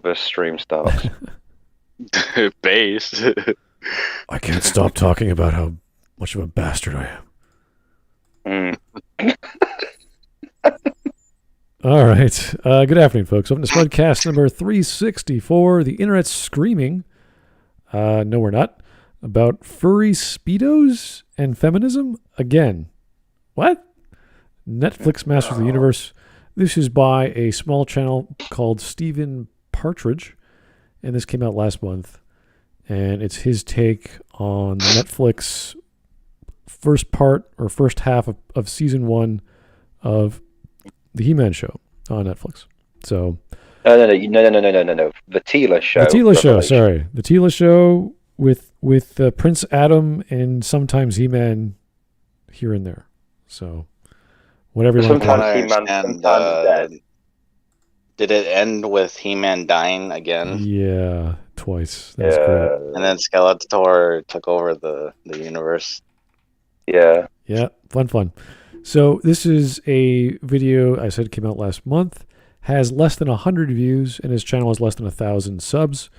the stream starts. Base. I can't stop talking about how much of a bastard I am. All right. Good afternoon, folks. Welcome to Smudcast number 364. The internet's screaming. No, we're not. About furry Speedos and feminism again. What? Netflix Masters of the Universe. This is by a small channel called Stephen Partridge, and this came out last month. And it's his take on the Netflix first part or first half of season 1 of the He-Man show on Netflix. So No. The Tila show. The Tila show, sorry. The Tila show with Prince Adam and sometimes He-Man here and there. So whatever you want to call it. Sometimes He-Man, sometimes dead. Did it end with He-Man dying again? Yeah, twice. That's great. And then Skeletor took over the universe. Yeah. Yeah, fun. So this is a video I said came out last month, has less than 100 views, and his channel has less than 1,000 subs.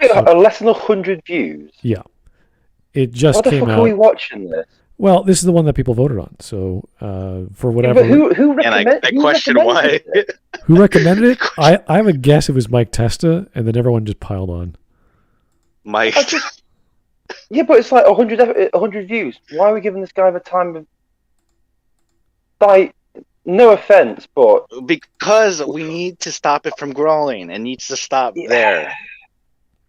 Less than 100 views? Yeah. It just came out. What the fuck are we watching this? Well, this is the one that people voted on. So for whatever. But who recommended it? And I question why. Who recommended it? I have a guess it was Mike Testa, and then everyone just piled on. Mike. Yeah, but it's like 100 views. Why are we giving this guy the time of... Like, no offense, but... Because we need to stop it from growing. It needs to stop there.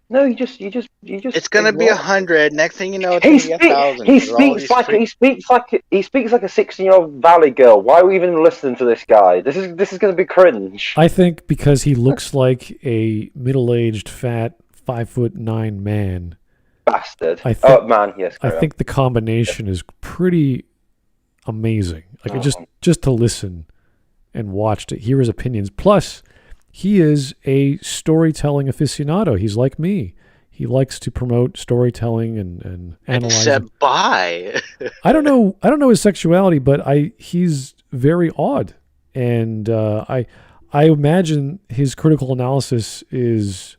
No, you just. It's gonna be 100. Next thing you know, it's he gonna be 1,000. He speaks like a 16-year-old valley girl. Why are we even listening to this guy? This is gonna be cringe. I think because he looks like a middle-aged, fat, 5'9" man. Bastard. Man, yes. I think the combination is pretty amazing. Like just to listen and watch to hear his opinions. Plus, he is a storytelling aficionado. He's like me. He likes to promote storytelling and analyze. Except bi. I don't know his sexuality, but he's very odd, and I imagine his critical analysis is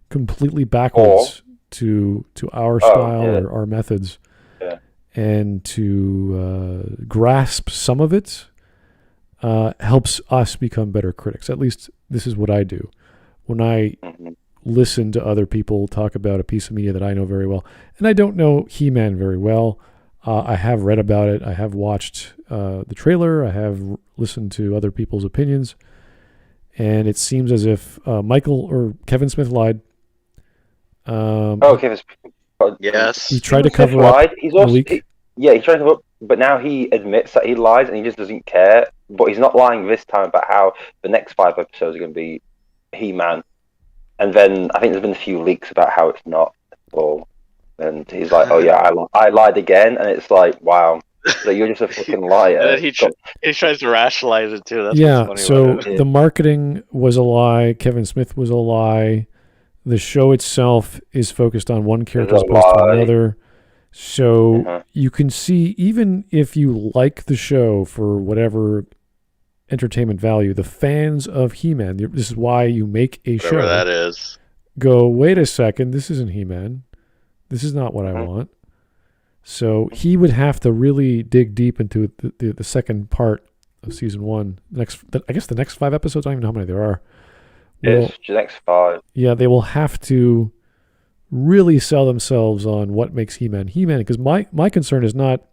completely backwards to our style or our methods. Yeah. And to grasp some of it helps us become better critics. At least this is what I do. When I listen to other people talk about a piece of media that I know very well, and I don't know He-Man very well, I have read about it. I have watched the trailer. I have listened to other people's opinions. And it seems as if Michael or Kevin Smith lied. Kevin Smith. Yes. He tried to cover up He's also, he tried to cover up, but now he admits that he lies and he just doesn't care. But he's not lying this time about how the next 5 episodes are going to be He-Man. And then I think there's been a few leaks about how it's not at all. And he's like, "Oh yeah, I lied again," and it's like, "Wow, so you're just a fucking liar." And then he tries to rationalize it too. That's funny. So the marketing was a lie. Kevin Smith was a lie. The show itself is focused on one character as opposed to another. So you can see, even if you like the show for whatever entertainment value, the fans of He-Man, this is why you make a Whatever show. that is. Go, wait a second, this isn't He-Man. This is not what I want. So he would have to really dig deep into the second part of season 1. I guess the next 5 episodes, I don't even know how many there are. It's the next 5. Yeah, they will have to really sell themselves on what makes He-Man He-Man. Because my concern is not,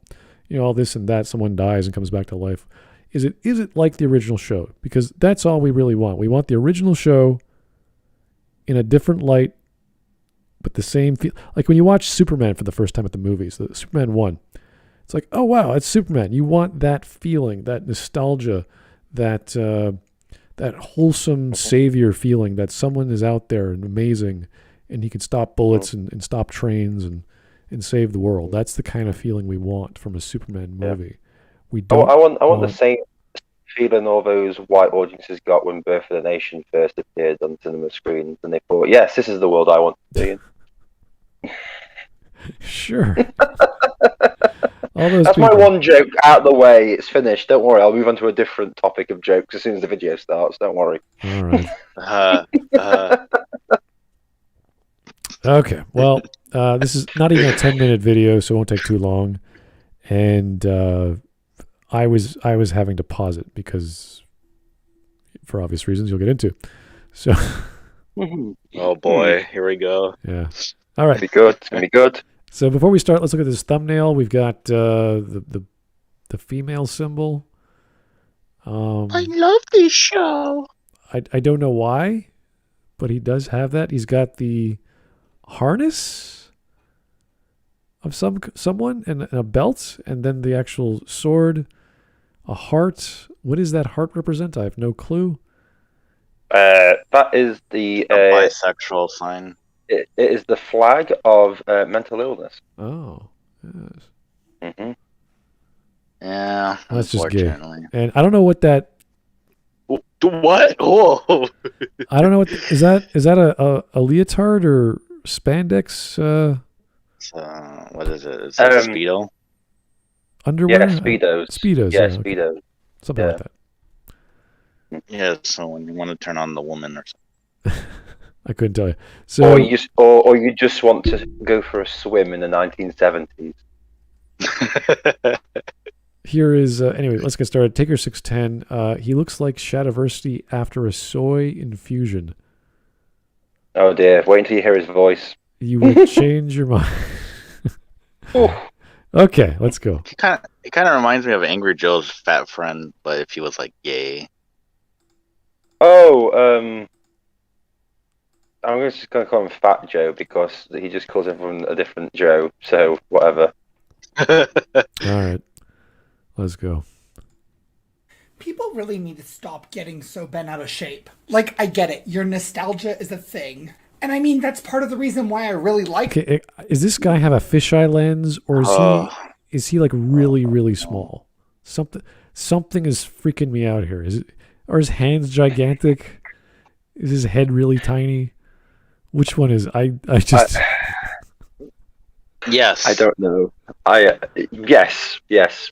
all this and that, someone dies and comes back to life. Is it like the original show? Because that's all we really want. We want the original show in a different light, but the same feel. Like when you watch Superman for the first time at the movies, the Superman 1, it's like, oh wow, it's Superman. You want that feeling, that nostalgia, that wholesome savior feeling that someone is out there and amazing, and he can stop bullets and stop trains and save the world. That's the kind of feeling we want from a Superman movie. We don't. I want the same feeling all those white audiences got when Birth of the Nation first appeared on cinema screens, and they thought, "Yes, this is the world I want to be in." Sure. That's my one joke out of the way. It's finished. Don't worry. I'll move on to a different topic of jokes as soon as the video starts. Don't worry. All right. Okay, well, this is not even a 10-minute video, so it won't take too long. And I was having to pause it because, for obvious reasons, you'll get into. So, Oh boy, here we go. yeah. All right. It's gonna be good. So before we start, let's look at this thumbnail. We've got the female symbol. I love this show. I don't know why, but he does have that. He's got the harness of someone and a belt, and then the actual sword, a heart. What does that heart represent? I have no clue. That is the bisexual sign. It is the flag of mental illness. Oh, yes. Mm-hmm. Yeah, That's just gay. unfortunately. And I don't know what that. What? Oh, I don't know what is that. Is that a leotard or spandex what is it? Is it a Speedo? underwear? Yeah, Speedos. Speedos. Yeah, Okay. Speedos. Something like that. Yeah, so when you want to turn on the woman or something. I couldn't tell you. So Or you just want to go for a swim in the 1970s. here is anyway. Let's get started. Taker 610. He looks like Shadiversity after a soy infusion. Oh dear! Wait until you hear his voice. You will change your mind. Okay, let's go. It kind of reminds me of Angry Joe's fat friend, but if he was like gay. Oh, I'm just going to call him Fat Joe because he just calls everyone a different Joe. So whatever. All right, let's go. People really need to stop getting so bent out of shape. Like, I get it. Your nostalgia is a thing. And I mean, that's part of the reason why I really like Okay, is this guy have a fisheye lens, or is he like really really small? Something is freaking me out here. Is it, are his hands gigantic? Is his head really tiny? Which one is I just Yes. I don't know. Yes. Yes.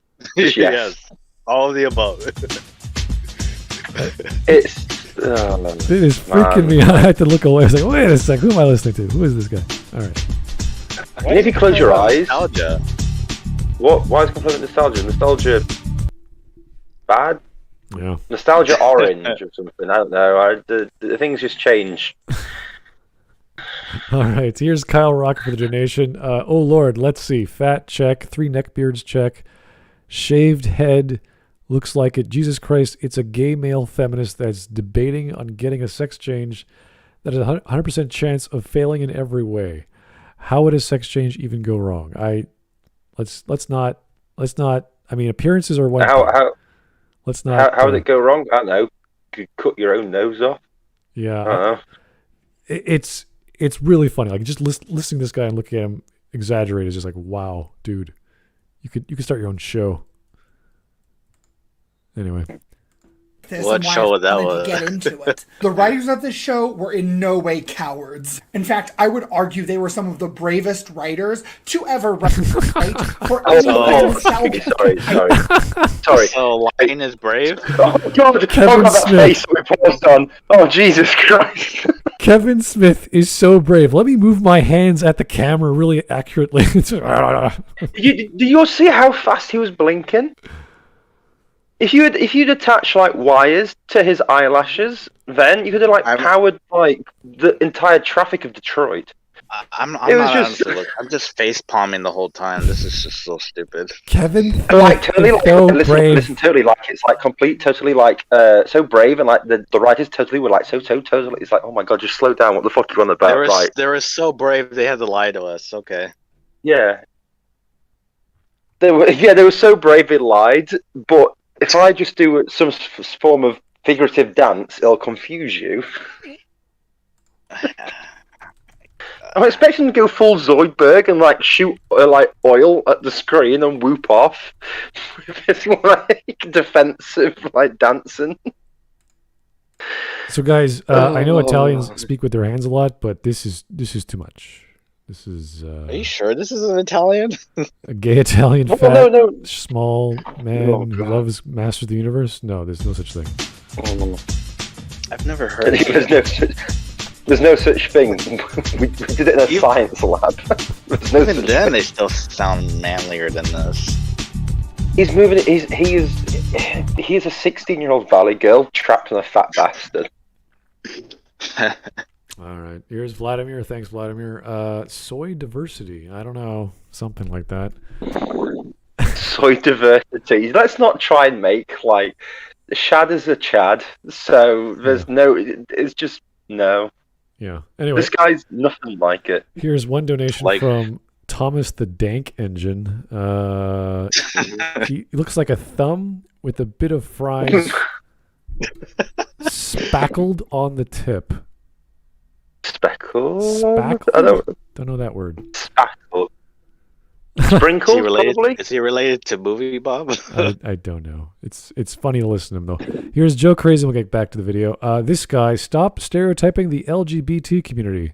All of the above. It's it is freaking me out. I had to look away. I was like, wait a sec, who am I listening to? Who is this guy? All right. And if you close your eyes, Nostalgia. what? Why is complaining nostalgia? Nostalgia bad? Yeah. Nostalgia orange or something? I don't know. The things just change. All right. Here's Kyle Rock for the donation. Oh Lord, let's see. Fat check. 3 neckbeards check. Shaved head. Looks like it. Jesus Christ, it's a gay male feminist that's debating on getting a sex change that has a 100% chance of failing in every way. How would a sex change even go wrong? Let's not. I mean, appearances are one thing. Let's not. How would it go wrong? I don't know. You could cut your own nose off. Yeah. I don't know. It's really funny. Like just listening to this guy and looking at him exaggerate is just like, wow, dude, you could start your own show. Anyway. What show that was? Get into it. The writers of this show were in no way cowards. In fact, I would argue they were some of the bravest writers to ever write for any nostalgia. Sorry. So Lion is brave? Oh God! Kevin that Smith. face we paused on. Oh Jesus Christ! Kevin Smith is so brave. Let me move my hands at the camera really accurately. Do you see how fast he was blinking? If you'd attach like wires to his eyelashes, then you could have powered like the entire traffic of Detroit. I'm just face palming the whole time. This is just so stupid. Kevin Totally brave. listen, totally it's like totally so brave, and like the writers totally were like so totally. It's like, oh my God, just slow down. What the fuck are you on about? They were so brave they had to lie to us. Okay. Yeah. They were so brave they lied, but if I just do some form of figurative dance, it'll confuse you. I'm expecting to go full Zoidberg and like shoot oil at the screen and whoop off. It's like defensive, like dancing. So guys, I know Italians speak with their hands a lot, but this is too much. This is. Are you sure this is an Italian? A gay Italian fat, small man who loves Masters of the Universe? No, there's no such thing. I've never heard of it. There's no such thing. We did it in a science lab. There's no Even such then, thing. they still sound manlier than this. He's moving. He is a 16-year-old valley girl trapped in a fat bastard. All right. Here's Vladimir. Thanks, Vladimir. Soy diversity. I don't know. Something like that. Soy diversity. Let's not try and make like Shad is a Chad. So there's no. It's just no. Yeah. Anyway, This guy's nothing like it. here's one donation Like- from Thomas the Dank Engine. He looks like a thumb with a bit of fries spackled on the tip. Speckle. Spackled? I don't know that word. spackle. Sprinkle, probably. Is he related to Movie Bob? I don't know. It's funny to listen to him though. Here's Joe Crazy. We'll get back to the video. This guy, stop stereotyping the LGBT community.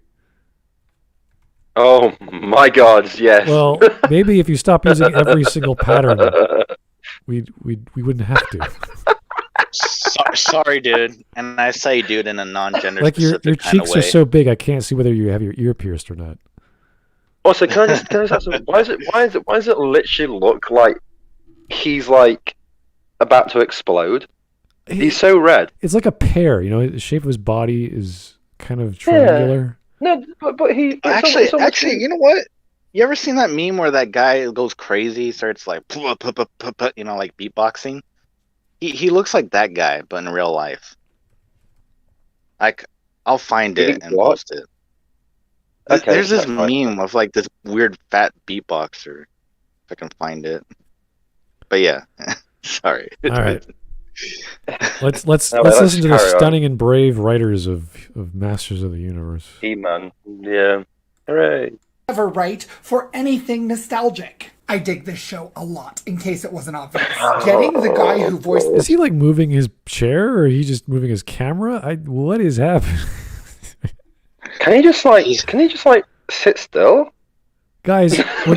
Oh my God! Yes. Well, maybe if you stop using every single pattern, we wouldn't have to. Sorry, dude. And I say dude in a non-gender Like your specific kind cheeks of are way. so big, I can't see whether you have your ear pierced or not. Also, can I just ask, why does it literally look like he's like about to explode? He's so red. It's like a pear, you know. The shape of his body is kind of triangular. No, but he Actually, you know what? You ever seen that meme where that guy goes crazy, starts like, you know, like beatboxing? He looks like that guy, but in real life. I'll find it and What? post it. Okay, There's this that's fine. meme of like this weird fat beatboxer. If I can find it. But yeah, sorry. All right. Let's let's listen to the carry on. stunning and brave writers of Masters of the Universe. He-Man. Yeah. Hooray. Ever write for anything nostalgic. I dig this show a lot, in case it wasn't obvious. Getting the guy who voiced Is he like moving his chair, or he just moving his camera? What is happening? Can he just like sit still? Guys, when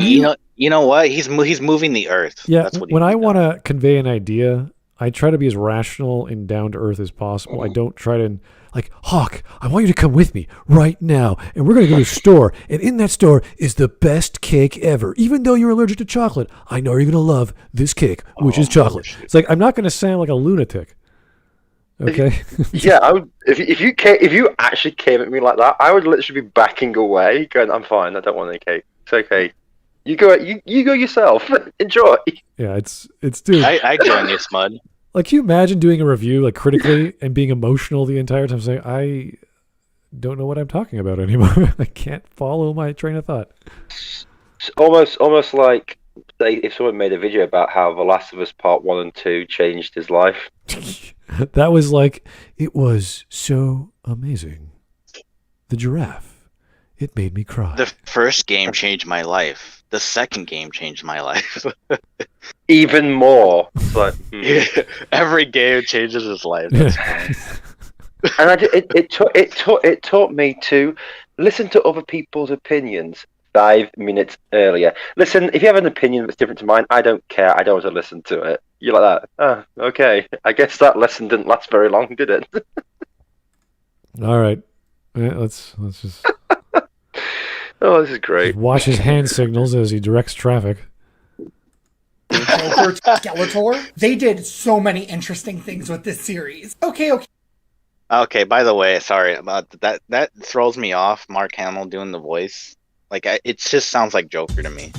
You know what? He's moving the earth. yeah, That's what when I does. want to convey an idea, I try to be as rational and down to earth as possible. I don't try to like, Hawk, I want you to come with me right now, and we're going to go to a store, and in that store is the best cake ever. Even though you're allergic to chocolate, I know you're going to love this cake, which is chocolate. It's like, I'm not going to sound like a lunatic. Okay? Yeah, I would, if you actually came at me like that, I would literally be backing away, going, "I'm fine. I don't want any cake. It's okay. You go yourself. Enjoy." Yeah, it's dude. I join you, Smud. Like, can you imagine doing a review like critically and being emotional the entire time, saying, I don't know what I'm talking about anymore. I can't follow my train of thought. It's almost like if someone made a video about how The Last of Us Part 1 and 2 changed his life. That was like, it was so amazing. The giraffe, it made me cry. The first game changed my life. The second game changed my life. Even more. It's like, Every game changes his life. That's fine. And it taught me to listen to other people's opinions 5 minutes earlier. Listen, if you have an opinion that's different to mine, I don't care. I don't want to listen to it. You're like that. Oh, okay. I guess that lesson didn't last very long, did it? All right. Yeah, let's just Oh, this is great. watch his hand signals as he directs traffic. Joker to Skeletor. They did so many interesting things with this series. Okay. Okay, by the way, sorry about that. That throws me off. Mark Hamill doing the voice. Like, it just sounds like Joker to me.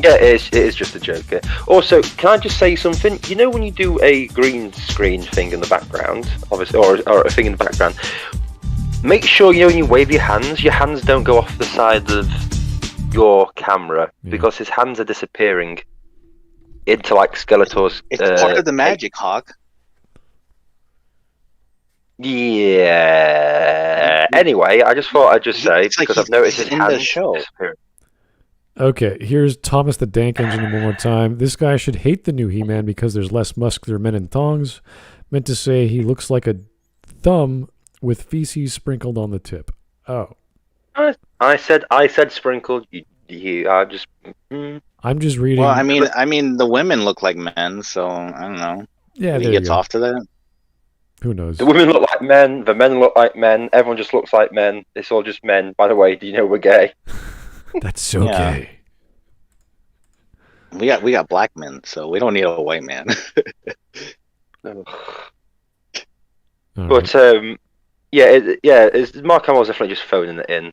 Yeah, it is just a Joker. Also, can I just say something? You know when you do a green screen thing in the background, obviously, or a thing in the background, make sure, you know, when you wave your hands don't go off the side of your camera, because his hands are disappearing into, like, Skeletor's... It's part of the magic, Hawk. Yeah. Anyway, I just thought I'd just say, It's like because I've noticed his in the hands show. disappearing. Okay, here's Thomas the Dank Engine one more time. This guy should hate the new He-Man because there's less muscular men in thongs. Meant to say he looks like a thumb with feces sprinkled on the tip. Oh. I said sprinkled. You are just... I'm just reading. Well, I mean, the women look like men, so I don't know. Yeah, He there you gets go. off to that. Who knows? The women look like men. The men look like men. Everyone just looks like men. It's all just men. By the way, do you know we're gay? That's so gay. We got black men, so we don't need a white man. But Mark Hamill's definitely just phoning it in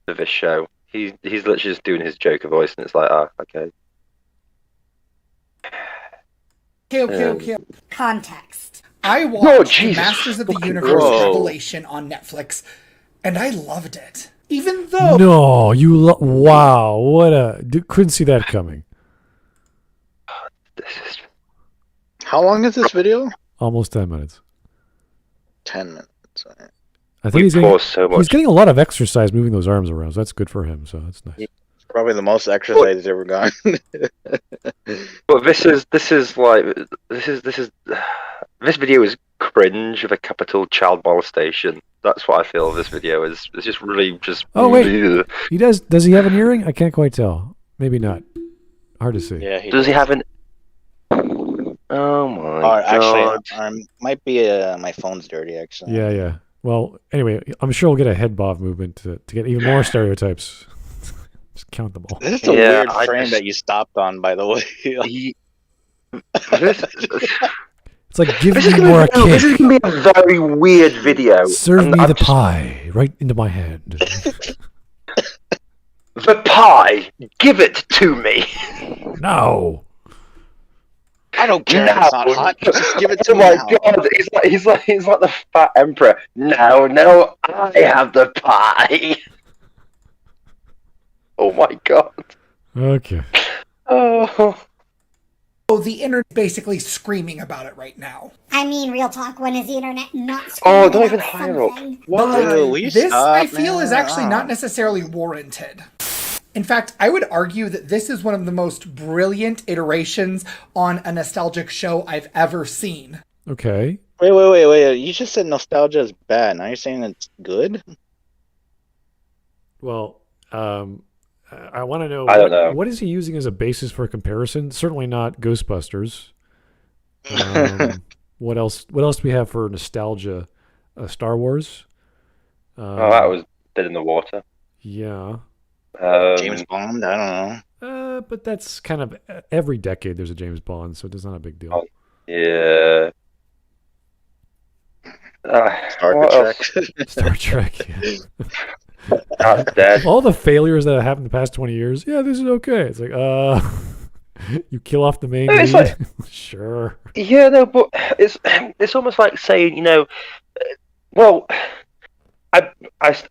for this show. He's literally just doing his Joker voice, and it's like, okay. Okay. Context. I watched Jesus Masters of the fucking Universe Christ. Revelation on Netflix, and I loved it. Even though No, wow, couldn't see that coming. This is How long is this video? Almost 10 minutes. 10 minutes. Alright. I think we pause so much. he's getting a lot of exercise moving those arms around, so that's good for him. So that's nice. Probably the most exercise he's ever gone. But this video is cringe with a capital child molestation. That's what I feel this video is. It's just really just. Oh wait, he does. Does he have an earring? I can't quite tell. Maybe not. Hard to see. Yeah, Does he have an? Oh my god! Actually, might be my phone's dirty. Actually. Yeah. Well, anyway, I'm sure we'll get a head bob movement to get even more stereotypes. Just count them all. This is a weird frame that you stopped on, by the way. It's like, give me more cake. This is going to be a very weird video. Serve me the pie right into my hand. The pie! Give it to me! No. I don't care if it's not hot. Just give it to me. Oh my now. god, he's like the fat emperor. No, I have the pie! Oh my god. Okay. Oh. the internet's basically screaming about it right now. I mean, real talk, when is the internet not screaming Oh, don't even about hire up. something? What? This, I feel, is actually not necessarily warranted. In fact, I would argue that this is one of the most brilliant iterations on a nostalgic show I've ever seen. Okay. Wait. You just said nostalgia is bad. Now you're saying it's good? Well, I want to know, I don't know. What is he using as a basis for comparison? Certainly not Ghostbusters. What else do we have for nostalgia? Star Wars. That was dead in the water. Yeah. James Bond? I don't know. But that's kind of every decade there's a James Bond, so it's not a big deal. Oh, yeah. Star Trek. Star Trek. Yeah. That's dead. All the failures that have happened in the past 20 years. Yeah, this is okay. It's like, you kill off the main It's lead. Sure. Yeah, no, but it's almost like saying, well, I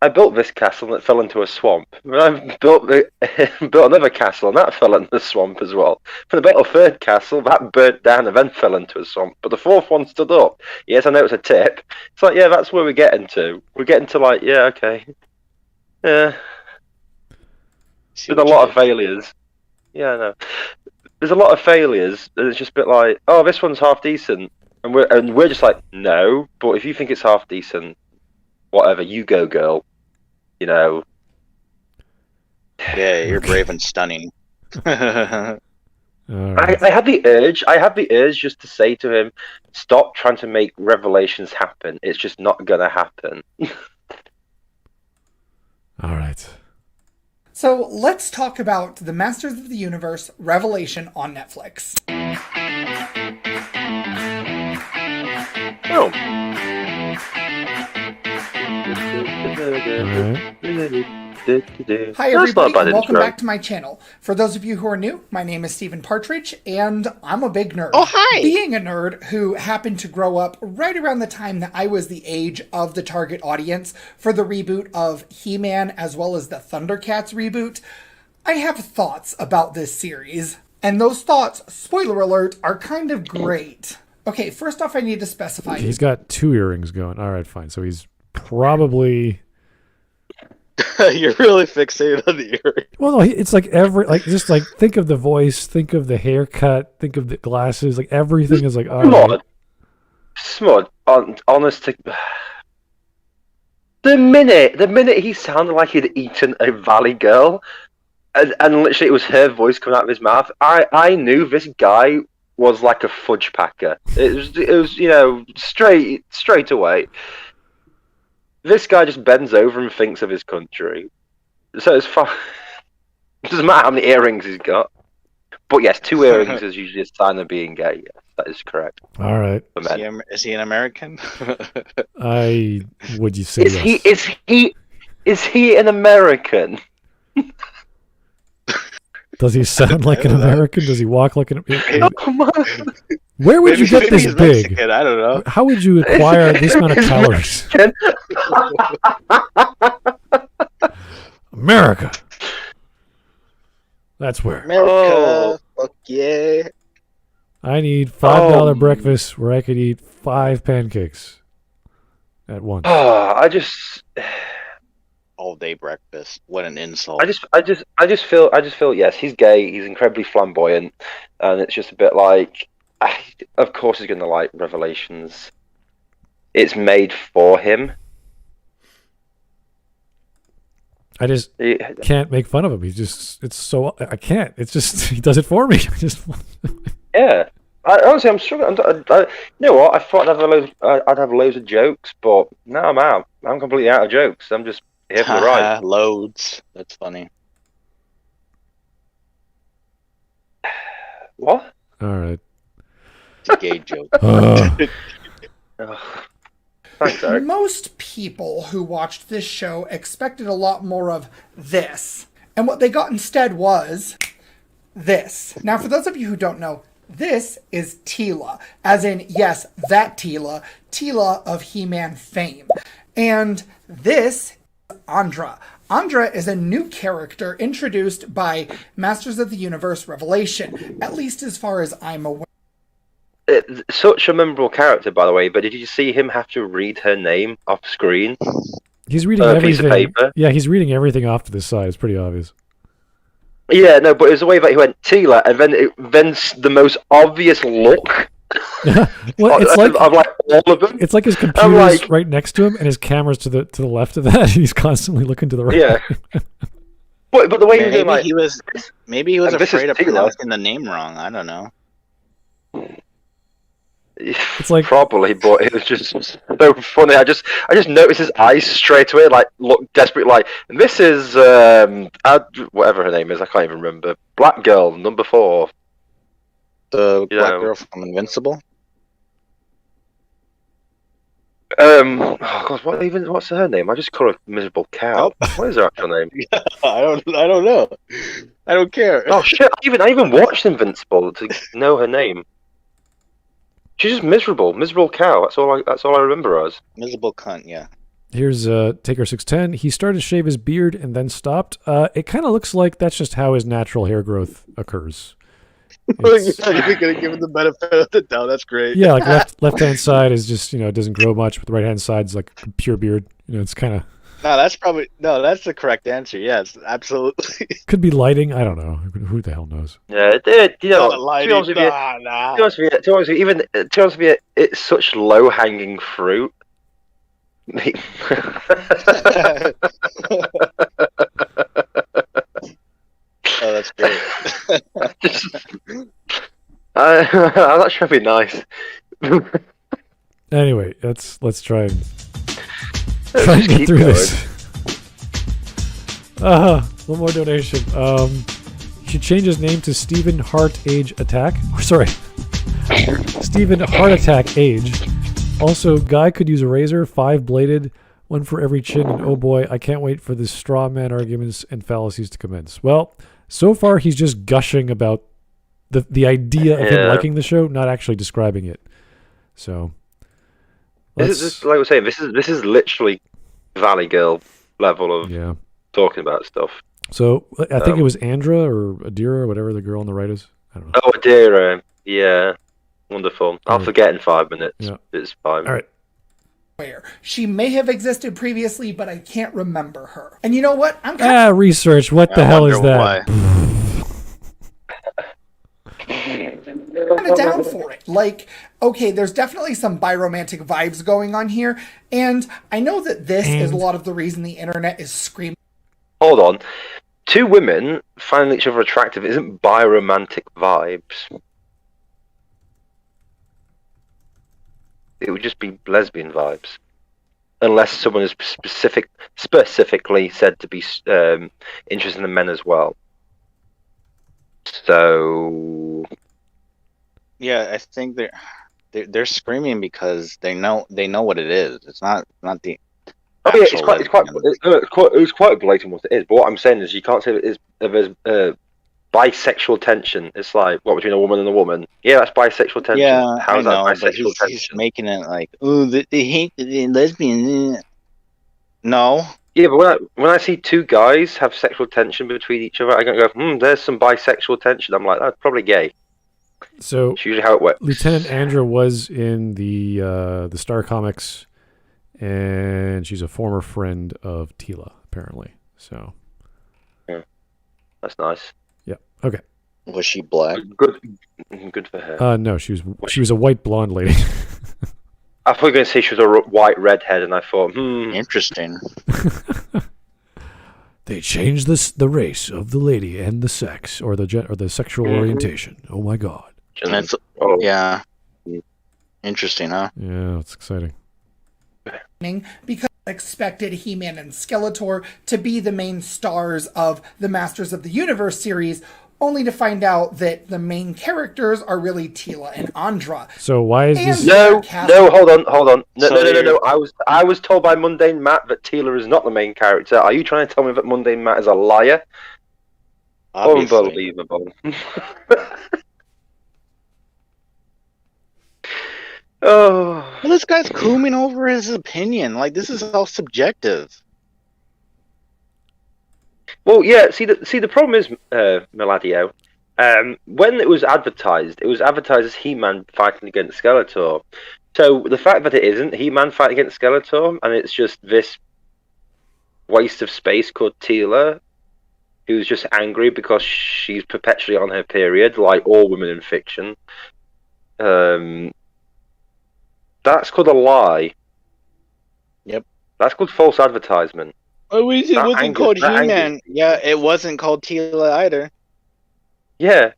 built this castle and it fell into a swamp. I built another castle and that fell into the swamp as well. Then I built a third castle that burnt down and then fell into a swamp. But the fourth one stood up. Yes, I know it's a tip. It's like, yeah, that's where we're getting to. We're getting to like, yeah, okay. Yeah. There's a lot of failures. Yeah, I know. There's a lot of failures, and it's just a bit like, oh, this one's half decent, and we're just like, no. But if you think it's half decent, whatever, you go, girl. Yeah, you're brave and stunning. All right. I had the urge just to say to him, stop trying to make revelations happen. It's just not gonna happen. All right. So let's talk about the Masters of the Universe Revelation on Netflix. Oh. Hi everybody, and welcome back to my channel. For those of you who are new, my name is Stephen Partridge, and I'm a big nerd. Oh, hi! Being a nerd who happened to grow up right around the time that I was the age of the target audience for the reboot of He-Man as well as the Thundercats reboot, I have thoughts about this series. And those thoughts, spoiler alert, are kind of great. Okay, first off I need to specify... He's got 2 earrings going. All right, fine. So he's probably... You're really fixated on the earring. Well, no, it's like think of the voice, think of the haircut, think of the glasses, like everything is like, Smud, honest to... The minute he sounded like he'd eaten a Valley Girl, and literally it was her voice coming out of his mouth, I knew this guy was like a fudge packer. It was you know, straight away. This guy just bends over and thinks of his country. So it's fine. It doesn't matter how many earrings he's got. But yes, 2 earrings is usually a sign of being gay. Yes, that is correct. All right. Is he an American? Would you say Is he an American? Does he sound like an American? Does he walk like an American? Come on. Where would you get this he's big? Mexican, I don't know. How would you acquire this amount of calories? America. That's where. America, fuck yeah. I need $5 breakfast where I could eat 5 pancakes at once. Oh, I just All day breakfast. What an insult. I just feel yes, he's gay, he's incredibly flamboyant, and it's just a bit like of course he's gonna like Revelations. It's made for him. I just can't make fun of him. I can't. It's just, he does it for me. Yeah. Honestly, I'm struggling. You know what? I thought I'd have loads of jokes, but now I'm out. I'm completely out of jokes. I'm just here for the ride. Loads. That's funny. What? All right. It's a gay joke. Thanks, Eric. Most people who watched this show expected a lot more of this. And what they got instead was this. Now, for those of you who don't know, this is Teela. As in, yes, that Teela. Teela of He-Man fame. And this is Andra. Andra is a new character introduced by Masters of the Universe Revelation, at least as far as I'm aware. Such a memorable character, by the way, but did you see him have to read her name off screen? He's reading piece of everything. paper? Yeah, he's reading everything off to this side. It's pretty obvious. Yeah, no, but it was the way that he went Teela, and then the most obvious look. Well, it's like of like all of them. It's like his computer's right next to him, and his camera's to the left of that. He's constantly looking to the right. Yeah. But the way maybe he was this afraid is of Teela. pronouncing the name wrong. I don't know. It's like probably, but it was just so funny. I just noticed his eyes straight away, like look desperate, like this is whatever her name is. I can't even remember. Black girl number 4. The black girl from Invincible. Oh God, what's her name? I just call her Miserable Cow. Oh. What is her actual name? I don't know. I don't care. Oh shit! I even watched Invincible to know her name. She's just miserable cow. That's all I remember her as. Miserable cunt, yeah. Here's Taker 610. He started to shave his beard and then stopped. It kind of looks like that's just how his natural hair growth occurs. You're gonna give him the benefit of the doubt. That's great. Yeah, like left hand side is just, it doesn't grow much, but the right hand side is like pure beard. It's kind of. That's the correct answer. Yes, absolutely. Could be lighting. I don't know. Who the hell knows? Yeah, to be honest with you, it's such low hanging fruit. Oh, that's great. I'm not sure it'd be nice. Anyway, let's try and get through this. One more donation. He should change his name to Stephen Heart Age Attack. Sorry, Stephen Heart Attack Age. Also, Guy could use a razor, 5-bladed, one for every chin, and oh boy, I can't wait for the straw man arguments and fallacies to commence. Well, so far he's just gushing about the idea of him liking the show, not actually describing it. So, this is like we're saying. This is literally Valley Girl level of talking about stuff. So I think it was Andra or Adira or whatever the girl on the right is. I don't know. Oh, Adira. Yeah. Wonderful. I'll forget in 5 minutes. Yeah. It's fine. All right. She may have existed previously, but I can't remember her. And you know what? I'm research. What the hell is that? kind of down for it. Like, okay, there's definitely some biromantic vibes going on here, and I know that this is a lot of the reason the internet is screaming. Hold on. 2 women finding each other attractive isn't biromantic vibes. it would just be lesbian vibes, unless someone is specifically said to be interested in men as well. So Yeah, I think they're screaming because they know what it is. It's not the. oh yeah, it's actual quite blatant what it is. But what I'm saying is, you can't say it is bisexual tension. It's like what between a woman and a woman. Yeah, that's bisexual tension. Yeah, How I is that know, but bisexual tension? he's making it like, oh, they hate the lesbian. No, Yeah, but when I see two guys have sexual tension between each other, I go, there's some bisexual tension. I'm like, that's probably gay. So It's usually how it works. Lieutenant Andra was in the Star Comics, and she's a former friend of Tila, apparently. So That's nice. yeah, okay. was she black? Good for her. No, she was a white blonde lady. I thought you were going to say she was a white redhead, and I thought, Interesting. They changed the race of the lady and the sex or the sexual orientation. Oh my god. That's oh, yeah. Interesting, huh? Yeah, it's exciting. Because I expected He-Man and Skeletor to be the main stars of the Masters of the Universe series, only to find out that the main characters are really Tila and Andra. So why is this? No, hold on. No. I was told by Mundane Matt that Tila is not the main character. Are you trying to tell me that Mundane Matt is a liar? Obviously. Unbelievable. Oh. Well, this guy's cooming over his opinion. Like, this is all subjective. Well, yeah. See, the problem is, Meladio. When it was advertised as He-Man fighting against Skeletor. So the fact that it isn't He-Man fighting against Skeletor, and it's just this waste of space called Tila, who's just angry because she's perpetually on her period, like all women in fiction. That's called a lie. Yep. That's called false advertisement. Oh, it wasn't called He-Man. Yeah, it wasn't called Tila either. Yeah.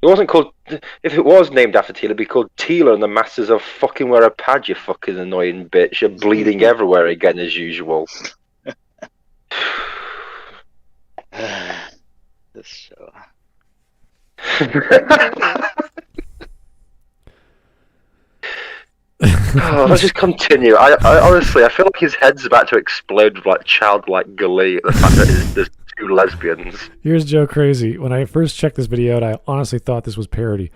It wasn't called... If it was named after Tila, it'd be called Tila and the Masters of Fucking Wear a Pad, you fucking annoying bitch. You're bleeding everywhere again, as usual. This show. Let's just continue. I honestly, I feel like his head's about to explode with like childlike glee at the fact that there's two lesbians. Here's Joe Crazy. When I first checked this video out, I honestly thought this was parody.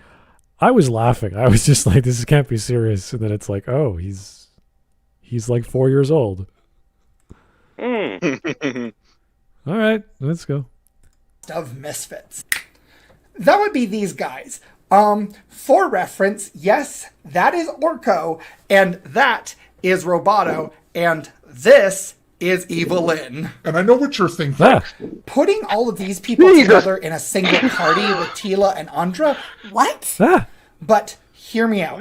I was laughing. I was just like, this can't be serious. And then it's like, oh, he's like 4 years old. All right, let's go. Of misfits. That would be these guys. For reference, yes, that is Orko, and that is Roboto, and this is Evelyn. And I know what you're thinking. Putting all of these people together in a single party with Tila and Andra, what? But hear me out.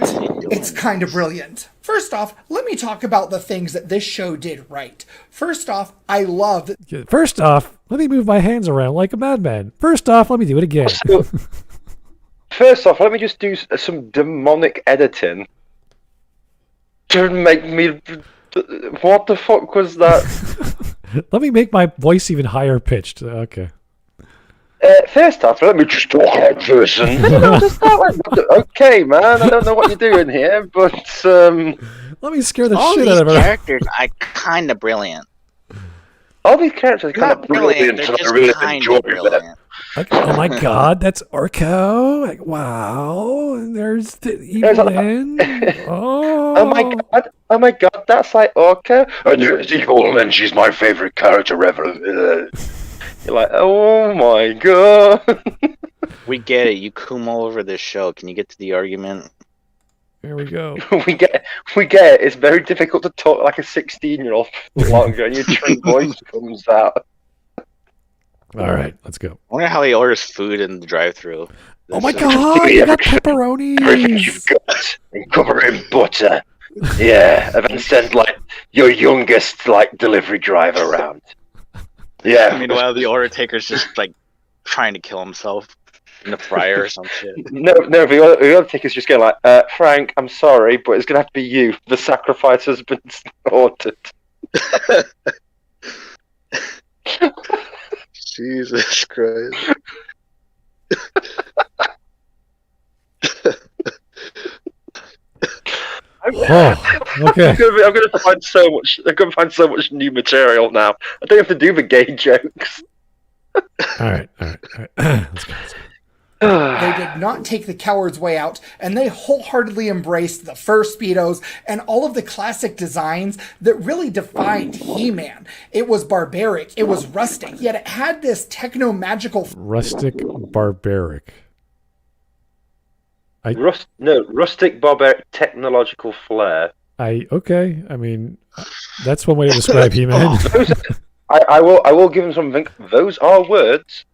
It's kind of brilliant. First off, let me talk about the things that this show did right. First off, I love that... First off, let me move my hands around like a madman. First off, let me do it again. First off, let me just do some demonic editing to make me... What the fuck was that? Let me make my voice even higher pitched. Okay. First off, let me just talk like person. Okay, man, I don't know what you're doing here, but... Let me scare the all shit these out of her. characters are kind of brilliant. All these characters are kind Not of brilliant, they're and I just really kind enjoy of them. brilliant. Like, oh my god, that's Orko. Like, wow. And there's the Evelyn. Oh my god, that's like Orca. And there's Evelyn, she's my favorite character ever. You're like, oh my god. We get it. You coom all over this show. Can you get to the argument? Here we go. we get it. It's very difficult to talk like a 16-year-old longer, and your true voice comes out. All right, let's go. I wonder how he orders food in the drive-thru. Oh my god, you got pepperonis. Everything you've got, and cover it in butter. Yeah, and then send like your youngest like delivery driver around. Yeah. Meanwhile, the order taker's just like trying to kill himself. in the fryer or some shit. No, the other tick is just going like, Frank, I'm sorry, but it's going to have to be you. The sacrifice has been ordered. Jesus Christ. Okay. I'm gonna find so much. I'm gonna find so much new material now. I don't have to do the gay jokes. All right. Let's go. They did not take the coward's way out, and they wholeheartedly embraced the fur Speedos and all of the classic designs that really defined He-Man. It was barbaric, it was rustic, yet it had this techno-magical... Rustic barbaric. Rustic barbaric technological flair. Okay. I mean, that's one way to describe He-Man. I will give him something. Those are words.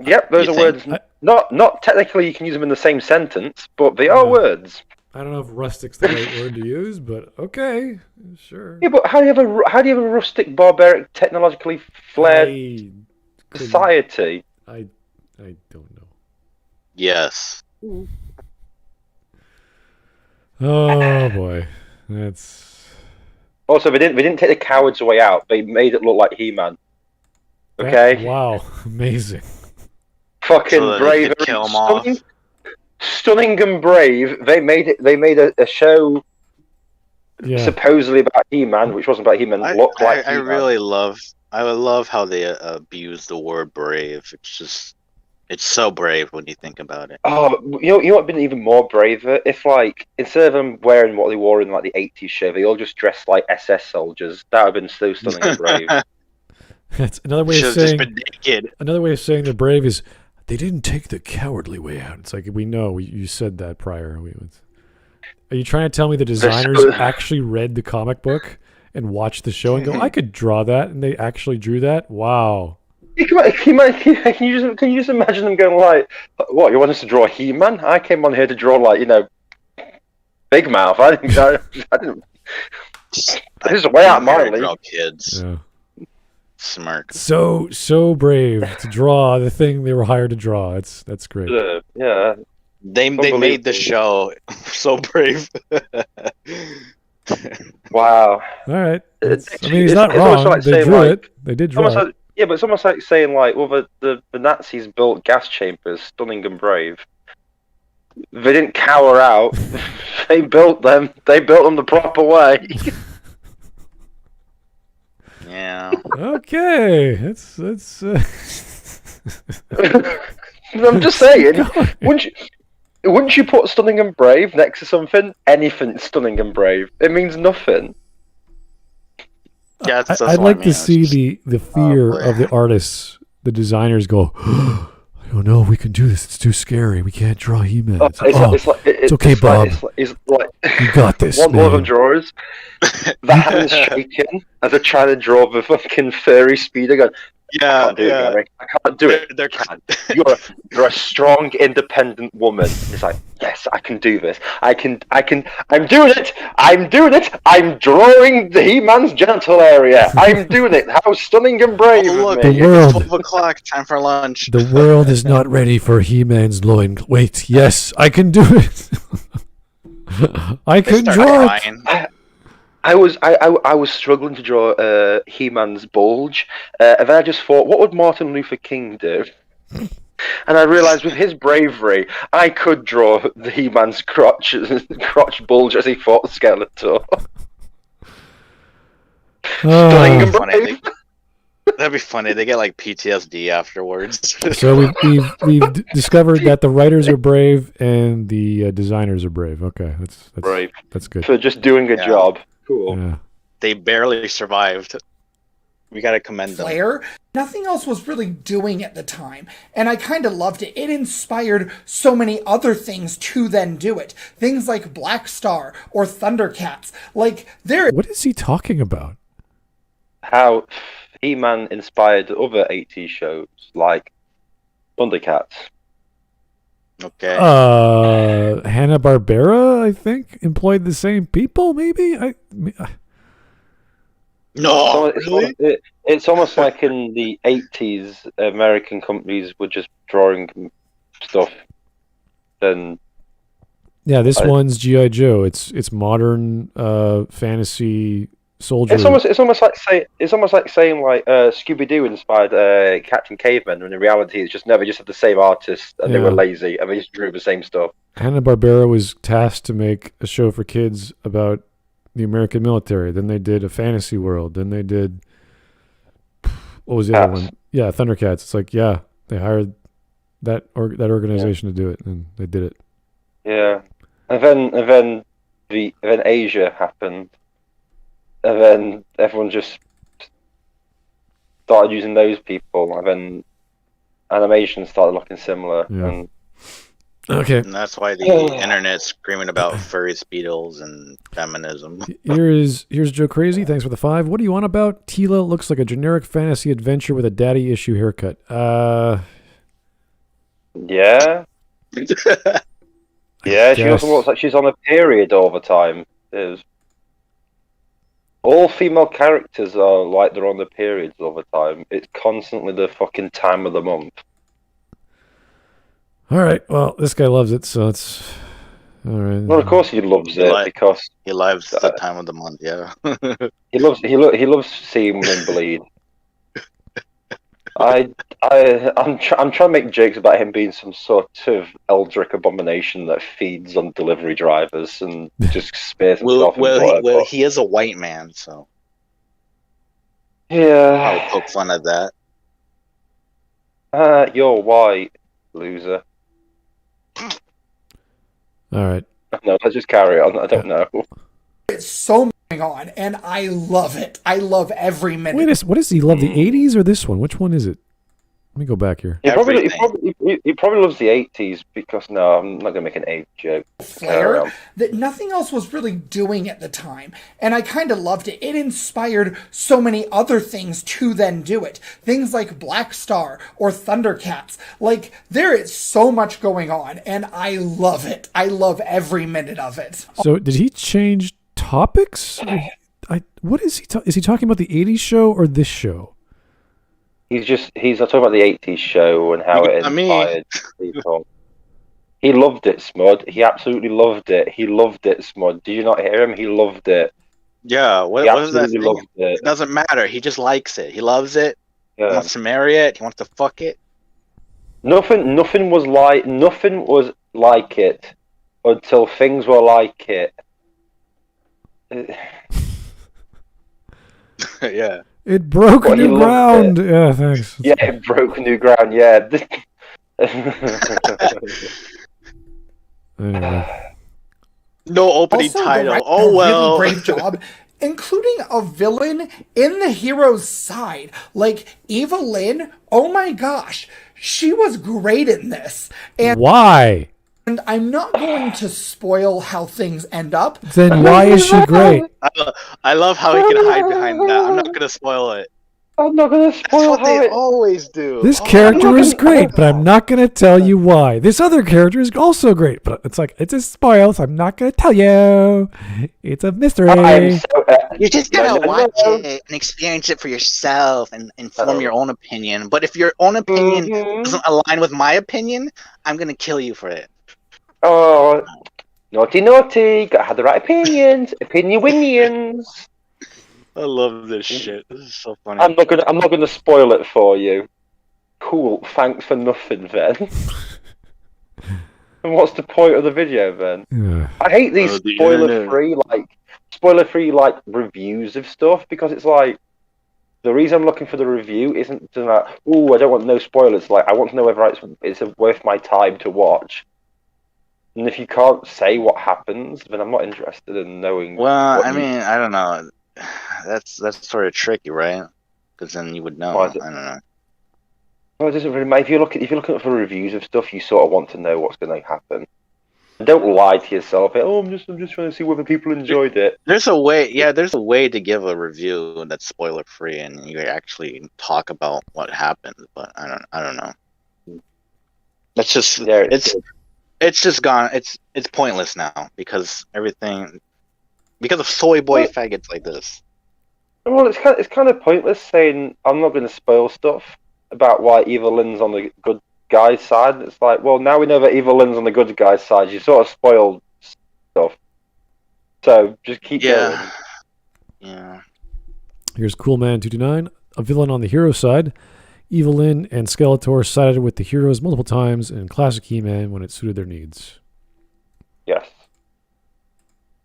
Yep, those are words. Not technically you can use them in the same sentence, but they are words. I don't know if rustic's the right word to use, but okay, sure. Yeah, but how do you have a rustic, barbaric, technologically flared society? I don't know. Yes. Oh boy, that's. Also, they didn't take the coward's way out. They made it look like He-Man. Okay. Wow, amazing. Fucking so brave, kill them off. Stunning and brave. They made it. They made a show supposedly about He-Man, which wasn't about He-Man. Looked like I He-Man. really love. I would love how they abuse the word brave. It's so brave when you think about it. Oh, you know what would have been even more braver? If, like, instead of them wearing what they wore in, like, the 80s show, they all just dressed like SS soldiers. That would have been so stunning and brave. That's another way of Should've just saying. been naked. Another way of saying they're brave is they didn't take the cowardly way out. It's like we know you said that prior. Are you trying to tell me the designers actually read the comic book and watched the show and go, I could draw that, and they actually drew that? Wow. Can you just imagine them going like, what, you want us to draw He-Man? I came on here to draw, like, Big Mouth. I didn't. This is way out of my league. Kids. Yeah. Smirk. So brave to draw the thing they were hired to draw. That's great. Yeah. They made the show so brave. Wow. All right. He's not wrong. Like they drew it. They did draw it. Yeah, but it's almost like saying, like, well, the Nazis built gas chambers, stunning and brave. They didn't cower out. They built them. They built them the proper way. Yeah. Okay. That's. I'm just saying. Wouldn't you put stunning and brave next to something? Anything stunning and brave. It means nothing. Yeah, I'd like to see the fear of the artists, the designers go, I don't know if we can do this. It's too scary. We can't draw He-Man. It's okay, Bob. It's like, you got this, one man. of them drawers, the hand's shaking as they're trying to draw the fucking furry Speedo going, yeah, I can't do it, Gary. I can't do it. You're a strong, independent woman. It's like, yes, I can do this. I'm doing it. I'm drawing the He-Man's genital area. I'm doing it. How stunning and brave look, of me. it's 12 o'clock, time for lunch. The world is not ready for He-Man's loin. Wait, yes, I can do it. I can draw it. I was struggling to draw He-Man's bulge, and then I just thought, what would Martin Luther King do? And I realised with his bravery, I could draw the He-Man's crotch bulge as he fought Skeletor. Stunning and brave. That'd be funny. They get like PTSD afterwards. So we've discovered that the writers are brave and the designers are brave. Okay, that's brave. That's good. For just doing a job. Cool. Yeah. They barely survived. We gotta commend them. Flair, nothing else was really doing at the time, and I kind of loved it. It inspired so many other things to then do it. Things like Black Star or Thundercats. What is he talking about? How He-Man inspired other 80s shows like Thundercats. Okay. Hanna-Barbera, I think, employed the same people, maybe? No, really? It's almost like in the 80s, American companies were just drawing stuff. Then Yeah, this one's G.I. Joe. It's modern fantasy soldier. it's almost like saying Scooby Doo inspired Captain Caveman, when in reality it's just never just had the same artist and they were lazy and they just drew the same stuff. Hanna-Barbera was tasked to make a show for kids about the American military. Then they did a fantasy world. Then they did what was the other one? Yeah, Thundercats. It's like they hired that organization to do it, and they did it. Yeah, and then Asia happened, and then everyone just started using those people, and then animation started looking similar. Yeah. And Okay. And that's why the internet's screaming about furry Speedos and feminism. Here's Joe Crazy. Thanks for the 5. What do you want about? Tila looks like a generic fantasy adventure with a daddy issue haircut. Yeah, she also looks like she's on a period all the time. All female characters are like they're on the periods all the time. It's constantly the fucking time of the month. All right. Well, this guy loves it, so it's all right. Well, of course he loves it because he loves the time of the month. Yeah, he loves seeing women bleed. I'm trying to make jokes about him being some sort of eldritch abomination that feeds on delivery drivers and just spares himself. Well, he is a white man, so yeah, I'll poke fun at that. You're white, loser. All right. No, let's just carry on. I don't know. It's so going on, and I love it. I love every minute. Wait, what does he love? The 80s or this one? Which one is it? Let me go back here. He probably loves the 80s because I'm not gonna make an age joke. Flair that nothing else was really doing at the time, and I kind of loved it. It inspired so many other things to then do it. Things like Black Star or Thundercats. Like, there is so much going on, and I love it. I love every minute of it. So did he change topics? What is he? Is he talking about the 80s show or this show? He's talking about the 80s show and how it inspired people. He loved it, Smud. He absolutely loved it. He loved it, Smud. Did you not hear him? He loved it. Yeah, what is that thing? Loved it. It doesn't matter. He just likes it. He loves it. Yeah. He wants to marry it. He wants to fuck it. Nothing was like it until things were like it. Yeah. It broke new ground. Yeah, thanks. Yeah, it broke new ground. Yeah. Anyway. No opening Also, title. the Oh well. Really brave job, including a villain in the hero's side, like Eva Lynn. Oh my gosh, she was great in this. And Why? And I'm not going to spoil how things end up. Then why is she great? I love how he can hide behind that. I'm not going to spoil it. I'm not going to spoil That's what they always do. This character is great, but I'm not going to tell you why. This other character is also great, but it's a spoil, so I'm not going to tell you. It's a mystery. You just gotta watch it and experience it for yourself and form your own opinion. But if your own opinion doesn't align with my opinion, I'm going to kill you for it. Oh, naughty! Gotta have the right opinions. Opinions. I love this shit. This is so funny. I'm not gonna spoil it for you. Cool. Thanks for nothing, then. And what's the point of the video, then? Yeah. I hate these spoiler-free reviews of stuff, because it's like the reason I'm looking for the review isn't to like, I don't want no spoilers. Like, I want to know whether it's worth my time to watch. And if you can't say what happens, then I'm not interested in knowing. Well, I mean, I don't know. That's sort of tricky, right? Because then you would know. I don't know. Well, it doesn't really matter. If you're looking for reviews of stuff, you sort of want to know what's going to happen. Don't lie to yourself. I'm just trying to see whether people enjoyed it. There's a way. Yeah, there's a way to give a review that's spoiler free, and you actually talk about what happened. But I don't know. That's just It's just gone. It's pointless now because of soy boy faggots like this. Well, it's kind of pointless saying I'm not going to spoil stuff about why Evelyn's on the good guy's side. It's like, well, now we know that Evelyn's on the good guy's side. You sort of spoiled stuff, so just keep going. Yeah. Here's Coolman229, a villain on the hero side. Evelyn and Skeletor sided with the heroes multiple times in classic He-Man when it suited their needs. Yes.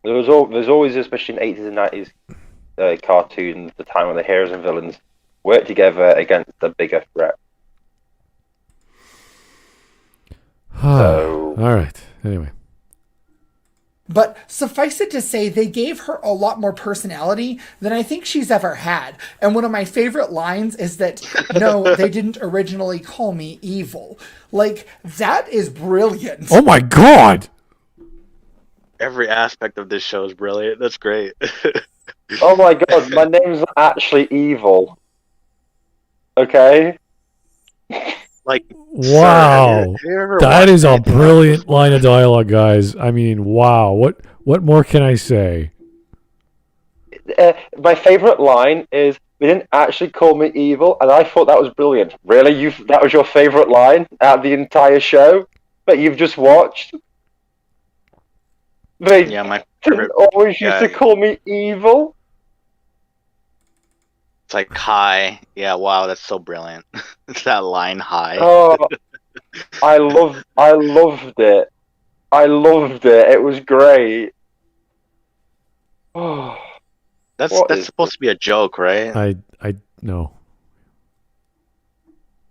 There's always, especially in 80s and 90s cartoons, the time when the heroes and villains work together against a bigger threat. So, all right. Anyway. But suffice it to say, they gave her a lot more personality than I think she's ever had. And one of my favorite lines is that, no, they didn't originally call me evil. Like, that is brilliant. Oh my god! Every aspect of this show is brilliant. That's great. oh my god, my name's not actually evil. Okay? Like, wow, that is a brilliant line of dialogue, guys. I mean, wow. What more can I say? My favorite line is, "They didn't actually call me evil," and I thought that was brilliant. Really, that was your favorite line out of the entire show that you've just watched? They didn't always used to call me evil. It's like hi. Yeah, wow, that's so brilliant. It's that line hi. Oh, I loved it. I loved it. It was great. Oh, that's supposed to be a joke, right? I know.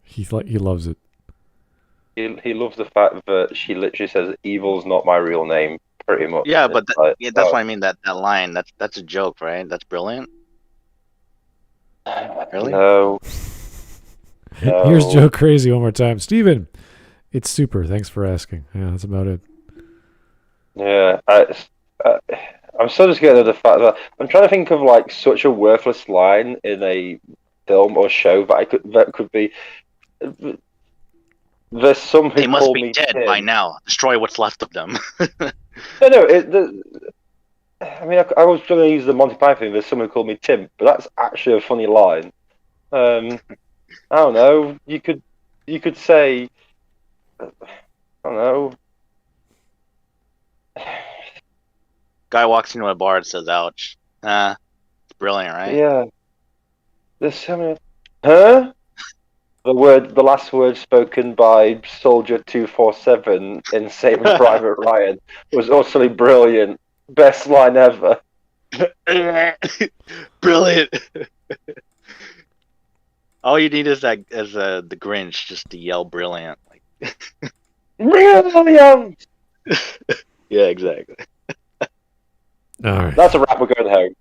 He loves it. He loves the fact that she literally says, "Evil's not my real name." Pretty much. Yeah, but that's what I mean. That line. That's a joke, right? That's brilliant. Really? No. Here's Joe Crazy one more time. Steven, it's super. Thanks for asking. Yeah, that's about it. Yeah, I'm so just getting the fact that I'm trying to think of like such a worthless line in a film or show that could be. There's some who they must call be me dead Tim. by now. Destroy what's left of them. No. I mean, I was going to use the Monty Python thing. There's someone who called me Tim, but that's actually a funny line. I don't know. You could say, I don't know. Guy walks into a bar and says, "Ouch." It's brilliant, right? Yeah. There's so many. Huh? The last word spoken by Soldier 247 in Saving Private Ryan was utterly brilliant. Best line ever. Brilliant. All you need is the Grinch just to yell brilliant. Like Brilliant. Yeah, exactly. All right. That's a wrap. We're going home.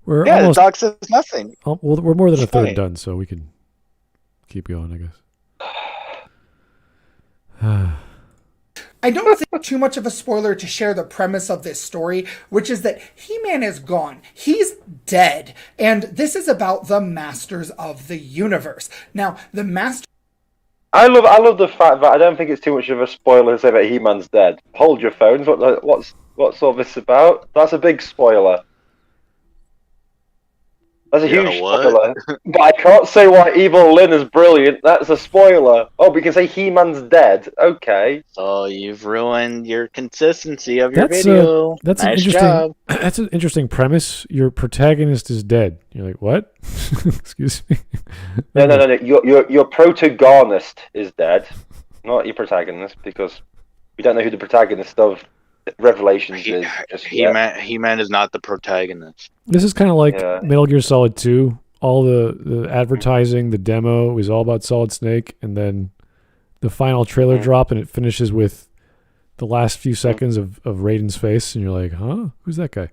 We're the almost. dog says nothing. Well, we're more than a third funny. done, so we can keep going, I guess. I don't think too much of a spoiler to share the premise of this story, which is that He-Man is gone. He's dead. And this is about the Masters of the Universe. Now, the Masters... I love the fact that I don't think it's too much of a spoiler to say that He-Man's dead. Hold your phones. What's all this about? That's a big spoiler. That's a huge spoiler. But I can't say why Evil Lyn is brilliant. That's a spoiler. Oh, but we can say He-Man's dead. Okay. Oh, you've ruined your consistency of your video. That's nice an interesting. job. That's an interesting premise. Your protagonist is dead. You're like, what? Excuse me. No. Your protagonist is dead, not your protagonist, because we don't know who the protagonist of Revelations is. He-Man is not the protagonist. This is kind of like Metal Gear Solid 2. All the advertising, the demo is all about Solid Snake, and then the final trailer drop, and it finishes with the last few seconds of Raiden's face, and you're like, huh? Who's that guy?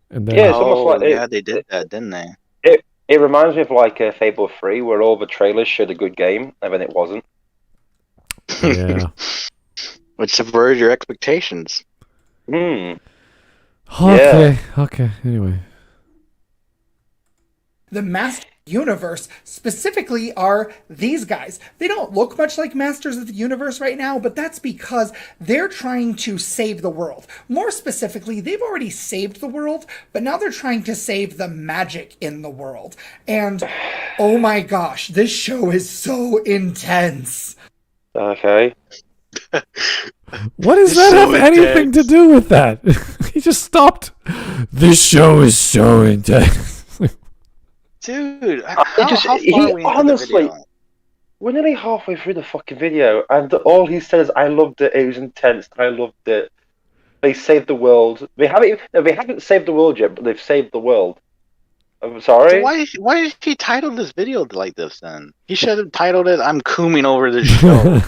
And then it's almost like they did that, didn't they? It reminds me of like Fable 3, where all the trailers showed a good game, and then it wasn't. Yeah. Which subverted your expectations. Okay. Anyway. The Masters universe specifically are these guys. They don't look much like Masters of the Universe right now, but that's because they're trying to save the world. More specifically, they've already saved the world, but now they're trying to save the magic in the world. And oh my gosh, this show is so intense. Okay. What does that have anything to do with that? He just stopped. This show is so intense. Dude, how far are we into honestly, the video? we're nearly halfway through the fucking video, and all he said is, "I loved it. It was intense. I loved it. They saved the world. They haven't saved the world yet, but they've saved the world." I'm sorry. So why did he title this video like this then? He should have titled it "I'm cooming over this show."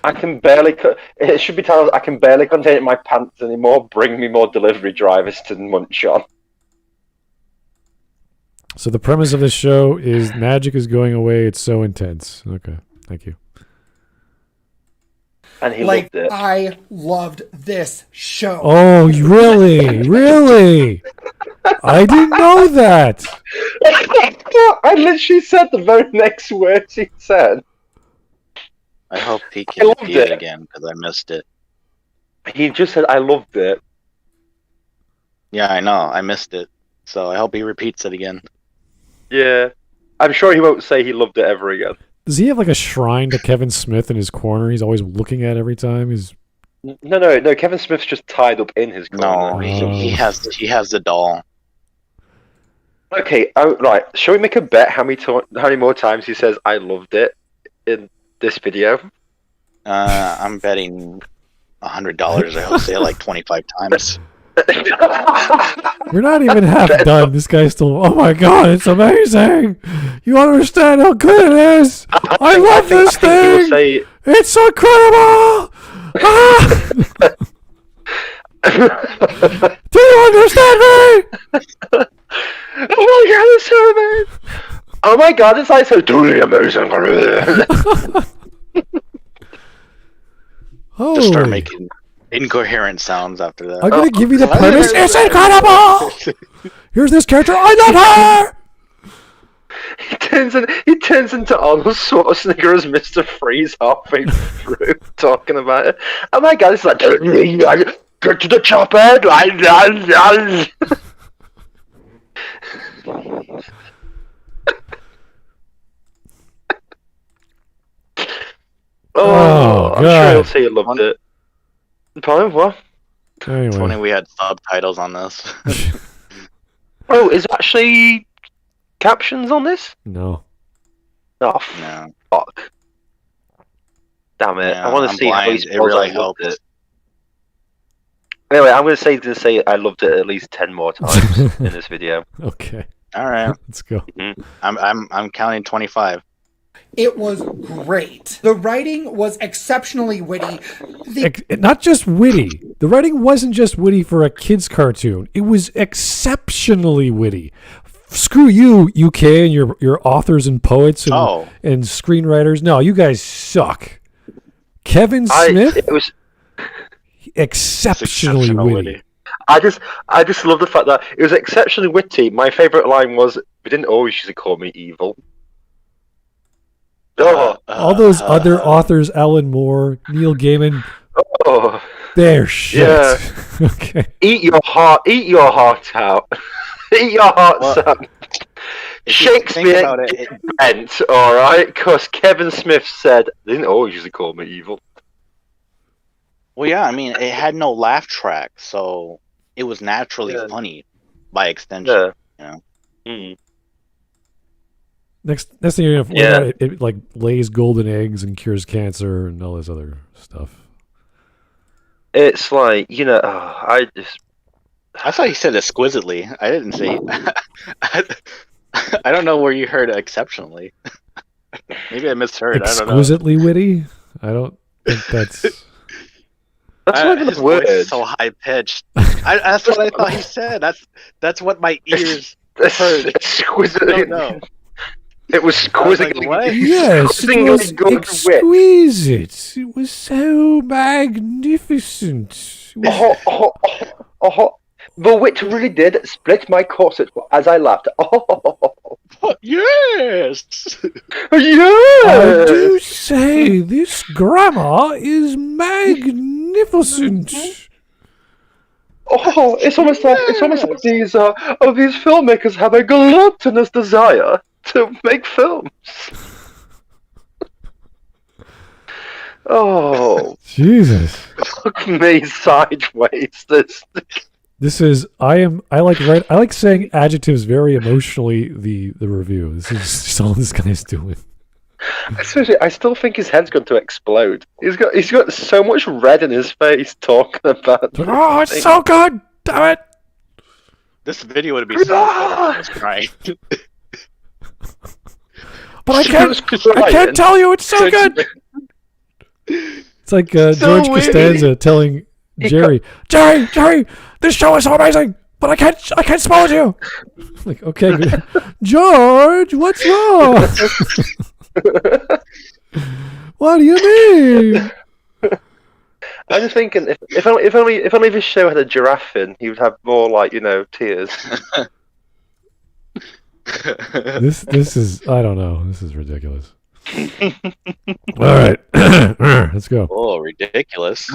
I can barely. It should be titled, "I can barely contain it in my pants anymore. Bring me more delivery drivers to munch on." So the premise of this show is magic is going away. It's so intense. Okay, thank you. And he Like, loved it. I loved this show. Oh, really? Really? I didn't know that. I literally said the very next words he said. I hope he I can loved repeat it it. again because I missed it. He just said, "I loved it." Yeah, I know. I missed it. So I hope he repeats it again. Yeah. I'm sure he won't say he loved it ever again. Does he have like a shrine to Kevin Smith in his corner? He's always looking at every time. He's No. Kevin Smith's just tied up in his corner. No, he has the doll. Okay, right. Shall we make a bet how many more times he says "I loved it" in this video? I'm betting $100. I'll say it like 25 times. we're not even half done. This guy's still. Oh my god, it's amazing! You understand how good it is? I love this I think he will thing. say, It's incredible. Ah! Do you understand me? "Oh my god, it's so amazing! Oh my god, it's like so truly amazing!" Just start Holy. making incoherent sounds after that. I'm gonna give you the I premise. never- It's incredible. Here's this character. I love her. He turns into Arnold Schwarzenegger as Mr. Freeze halfway through talking about it. Oh my god, it's like, "Get to the chopper!" Oh, I'm God. sure he'll say he loved it. Pardon, what? It's funny Anyway, we had subtitles on this. Oh, is there actually captions on this? no. Oh, No. fuck. Damn it. Yeah, I want to I'm see how he blind. It spells really "I loved helps. it." Anyway, I'm going to say I loved it at least 10 more times in this video. Okay, All right. let's go. I'm counting 25. It was great. The writing was exceptionally witty. Not just witty. The writing wasn't just witty for a kid's cartoon. It was exceptionally witty. Screw you, UK, and your authors and poets and screenwriters. No, you guys suck. Kevin Smith, It was. exceptionally witty. I just love the fact that it was exceptionally witty. My favourite line was, "We didn't always used to call me evil." Oh, All those other authors, Alan Moore, Neil Gaiman, oh, they're shit. Yeah. Okay. eat your heart out. Eat your hearts out. If you think Shakespeare about it, bent, all right, because Kevin Smith said they didn't always used to call me evil. well, yeah, I mean, it had no laugh track, so it was naturally Yeah. funny by extension. Yeah. You know? Next thing you're gonna Yeah. find out, it like lays golden eggs and cures cancer and all this other stuff. It's like, I thought you said exquisitely. I didn't say. I don't know where you heard exceptionally. Maybe I misheard. I don't know. Exquisitely witty. I don't think that's. that's not even His a voice word. is so high pitched. That's what I thought he said. That's what my ears heard. Exquisitely. No. It was I was like, exquisitely. what? Yes, it Exquisitely was good wit. exquisite. It was so magnificent. It was- The witch really did split my corset as I laughed. Oh, Yes. I yeah! do say this grammar is magnificent. Oh, it's almost like these filmmakers have a gluttonous desire to make films. Oh, Jesus. fuck me sideways. This is I like saying adjectives very emotionally the review. This is just all this guy's doing. Seriously, I still think his head's going to explode. He's got so much red in his face talking about. Oh, it's so good! Damn it! This video would be so good if I was crying. But I can't tell you it's so good. It's like George Costanza telling Jerry, this show is so amazing, but I can't spoil it to you. Like, okay, good. George, what's wrong? What do you mean? I'm just thinking, if only this show had a giraffe in, he would have more tears. This is, I don't know. This is ridiculous. All right, let's go. Oh, ridiculous.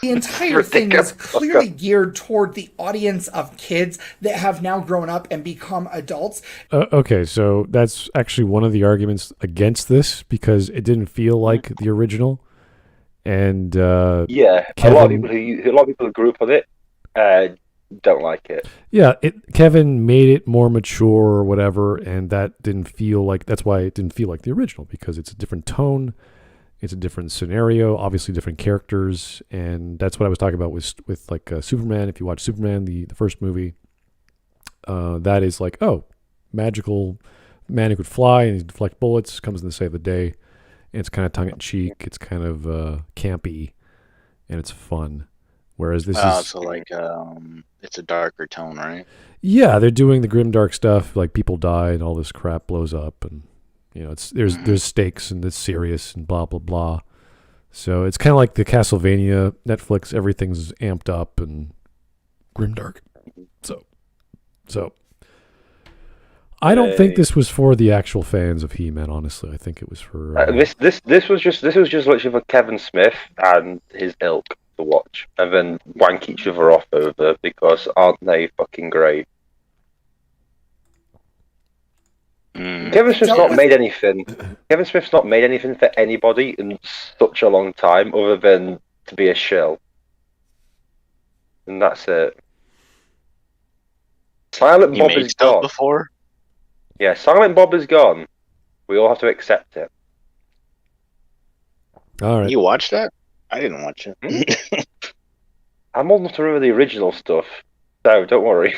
The entire thing is clearly geared toward the audience of kids that have now grown up and become adults. Okay, so that's actually one of the arguments against this because it didn't feel like the original. And yeah, Kevin, a lot of people who grew up on it don't like it. Yeah, Kevin made it more mature or whatever, and that didn't feel like. That's why it didn't feel like the original because it's a different tone. It's a different scenario, obviously different characters, and that's what I was talking about with Superman. If you watch Superman, the first movie, that is like, oh, magical man who could fly and deflect bullets comes in to save the day. And it's kind of tongue in cheek. It's kind of campy, and it's fun. Whereas this is so like it's a darker tone, right? Yeah, they're doing the grim dark stuff, like people die and all this crap blows up, and there's stakes and it's serious and blah blah blah. So it's kind of like the Castlevania Netflix. Everything's amped up and grimdark. So I don't think this was for the actual fans of He-Man. Honestly, I think it was for this was just literally for Kevin Smith and his ilk to watch, and then wank each other off over because aren't they fucking great? Kevin Smith's not made anything. Kevin Smith's not made anything for anybody in such a long time, other than to be a shill, and that's it. Silent Bob is gone. Before? Yeah, Silent Bob is gone. We all have to accept it. All right. You watched that? I didn't watch it. I'm old enough to remember the original stuff, so don't worry.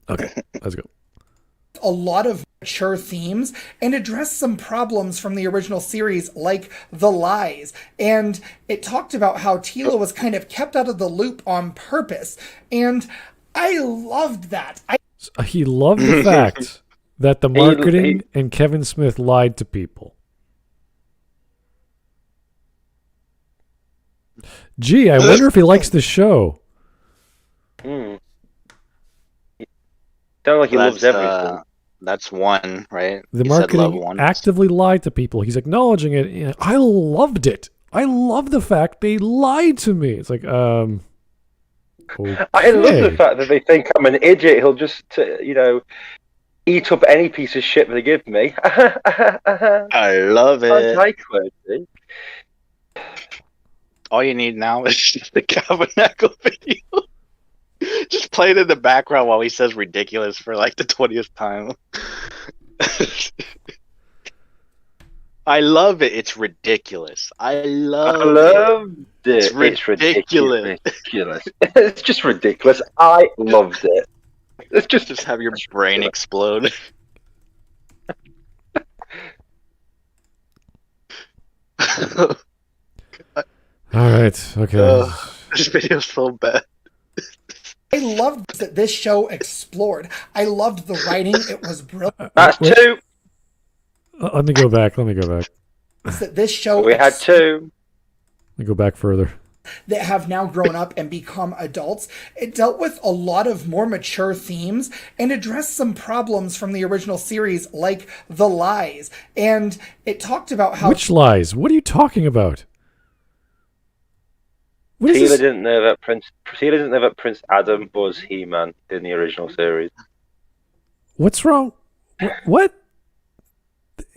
Okay, let's go. A lot of mature themes and address some problems from the original series, like the lies. And it talked about how Tila was kind of kept out of the loop on purpose. And I loved that. He loved the fact that the marketing and Kevin Smith lied to people. Gee, I wonder if he likes the show. Sounds like he loves everything. That's one, right? The You said love marketing one. actively lied to people. He's acknowledging it. And I loved it. I love the fact they lied to me. It's like, okay. I love the fact that they think I'm an idiot. He'll just, eat up any piece of shit they give me. I love it. I quote. All you need now is just the Tabernacle video. Just play it in the background while he says ridiculous for like the 20th time. I love it. It's ridiculous. I loved it. It's ridiculous. It's just ridiculous. I loved it. It's just have your brain explode. All right. Okay. This video's so bad. I loved that this show explored. I loved the writing. It was brilliant. That's two. Let me go back. That this show We had two. Let me go back further. that have now grown up and become adults. It dealt with a lot of more mature themes and addressed some problems from the original series, like the lies. And it talked about how... Which lies? What are you talking about? What is Tila this? didn't know that Prince Adam was He-Man in the original series. What's wrong? What?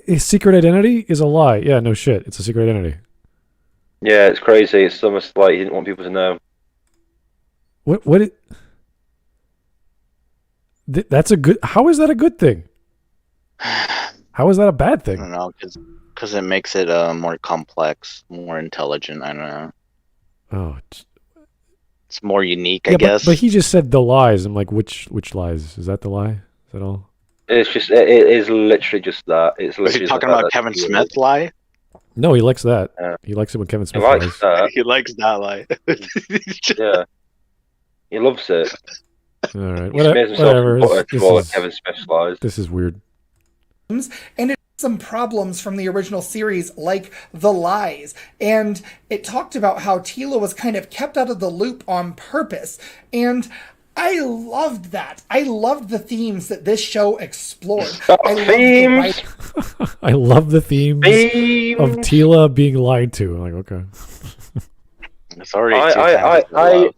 His secret identity is a lie. Yeah, no shit. It's a secret identity. Yeah, it's crazy. It's almost like he didn't want people to know. That's a good... How is that a good thing? How is that a bad I thing? don't know, because it makes it more complex, more intelligent. I don't know. Oh, It's more unique, yeah, I guess. But he just said the lies. I'm like, which lies? Is that the lie? Is that all? It's just, it is literally just that. It's Was literally he talking about Kevin Smith lie? No, he likes that. Yeah. He likes it when Kevin He Smith likes lies. that. He likes that lie. Yeah, he loves it. All right, He smears himself whatever. in butter to all of Kevin Smith's lies. This is weird. and it some problems from the original series, like the lies. And it talked about how Tila was kind of kept out of the loop on purpose. And I loved that. I loved the themes that this show explored. Themes! I love the themes of Tila being lied to. I'm like, okay. It's already two times as low.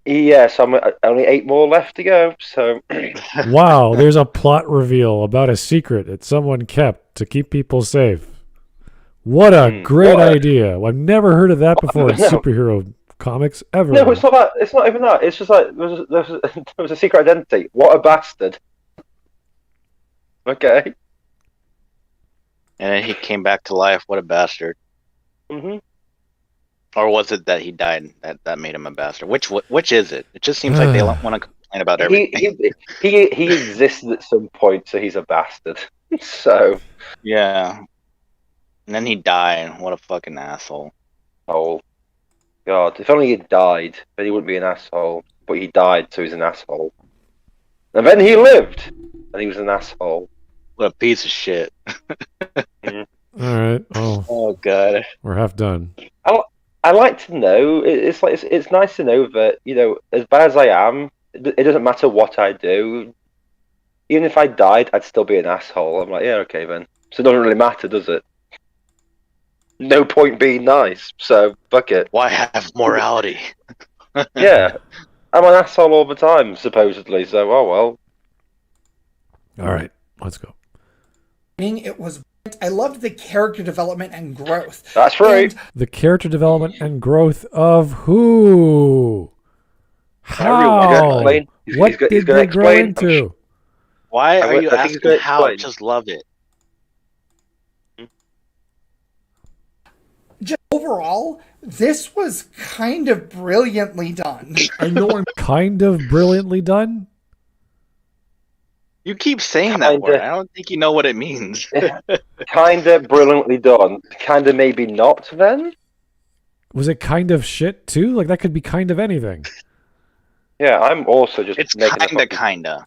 Yes, I'm only 8 more left to go. So Wow, there's a plot reveal about a secret that someone kept to keep people safe. What a great idea. I've never heard of that before in superhero comics ever. No, it's not that. It's not even that. It's just like there was a secret identity. What a bastard. Okay. And then he came back to life. What a bastard. Mhm. Or was it that he died that made him a bastard? Which is it? It just seems like they want to complain about everything. He existed at some point, so he's a bastard. So Yeah. And then he died. What a fucking asshole. oh God, if only he died, then he wouldn't be an asshole. But he died, so he's an asshole. And then he lived, and he was an asshole. What a piece of shit. All right. Oh God. We're half done. I like to know. It's like it's nice to know that, you know, as bad as I am, it doesn't matter what I do. Even if I died, I'd still be an asshole. I'm like, yeah, okay then. So it doesn't really matter, does it? No point being nice. So fuck it. Why have morality? Yeah, I'm an asshole all the time, supposedly. So oh well. All right, let's go. It was... I loved the character development and growth. That's right. And The character development and growth of who? How? Everyone. What did they grow into? Why I are you think he's asking gonna how? I explain. just love it. just overall, this was kind of brilliantly done. I know I'm Kind of brilliantly done? You keep saying that word. I don't think you know what it means. Kinda brilliantly done. Kinda maybe not then? Was it kind of shit too? Like that could be kind of anything. Yeah, I'm also just It's making kinda.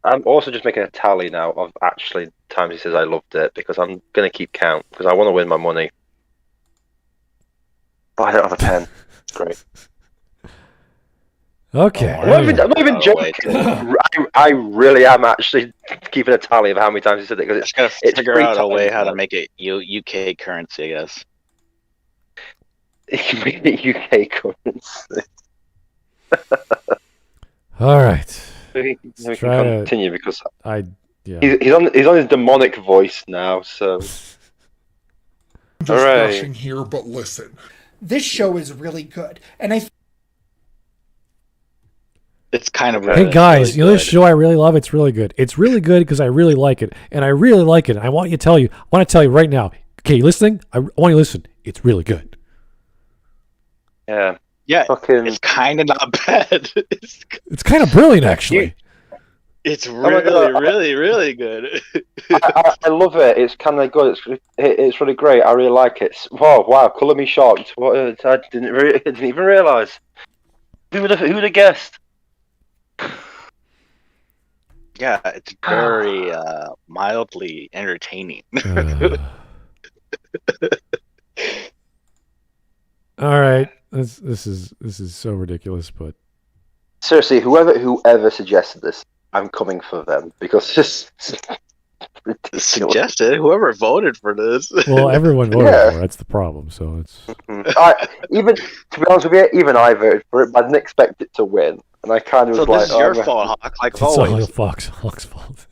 I'm also just making a tally now of actually times he says I loved it, because I'm gonna keep count, because I want to win my money. But I don't have a pen. Great. Okay. I'm not even joking. I really am actually keeping a tally of how many times he said it, because Just gotta it's figure 3 out a way times how to now. make it UK currency, I guess. UK currency. All right. We Let's can try to- continue because Yeah. he's on his demonic voice now. So just Alright. gushing here, but listen. This show is really good, and I It's kind of Hey guys, really you know this good. show I really love? It's really good. It's really good because I really like it. And I really like it. I want to tell you right now. Okay, you listening? I want you to listen. It's really good. yeah, Yeah, fucking. it's kind of not bad. It's kind of brilliant actually. It's my really, God. really good. I love it. It's kind of good. It's really great. I really like it. Wow, colour me shocked. What I didn't even realise. Who would have guessed? Yeah, it's very mildly entertaining. All right. This is so ridiculous, but Seriously, whoever suggested this, I'm coming for them because this is ridiculous. Suggested whoever voted for this. well, everyone voted Yeah. for it. That's the problem. So it's Even to be honest with you, even I voted for it, but I didn't expect it to win, and I kind of So was like, this is your fault, Hawk, like it's all always. Hawk's fault.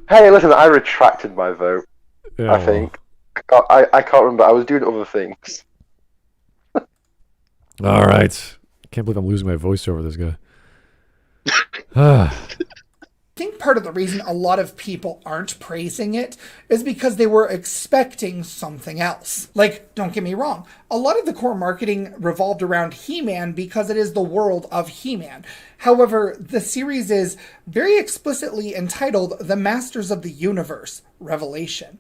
Hey, listen, I retracted my vote. Yeah, I think I can't remember. I was doing other things. All right. Can't believe I'm losing my voice over this guy. Ah. I think part of the reason a lot of people aren't praising it is because they were expecting something else. Like, don't get me wrong, a lot of the core marketing revolved around He-Man because it is the world of He-Man. However, the series is very explicitly entitled The Masters of the Universe, Revelation.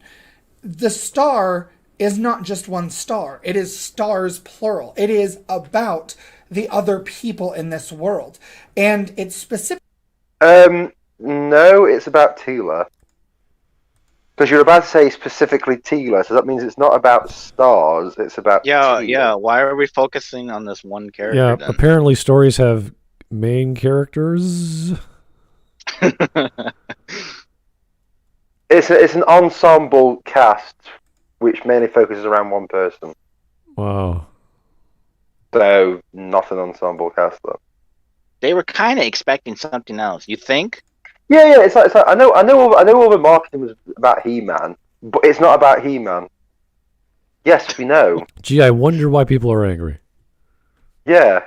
The star is not just one star. It is stars plural. It is about the other people in this world. And it's specific. No, it's about Teela. Because you're about to say specifically Teela, so that means it's not about stars, it's about Teela. Yeah. Why are we focusing on this one character? Yeah, then? apparently stories have main characters. It's an ensemble cast which mainly focuses around one person. Wow. So not an ensemble cast though. They were kind of expecting something else. You think? Yeah. It's like I know all the marketing was about He-Man, but it's not about He-Man. Yes, we know. Gee, I wonder why people are angry. Yeah.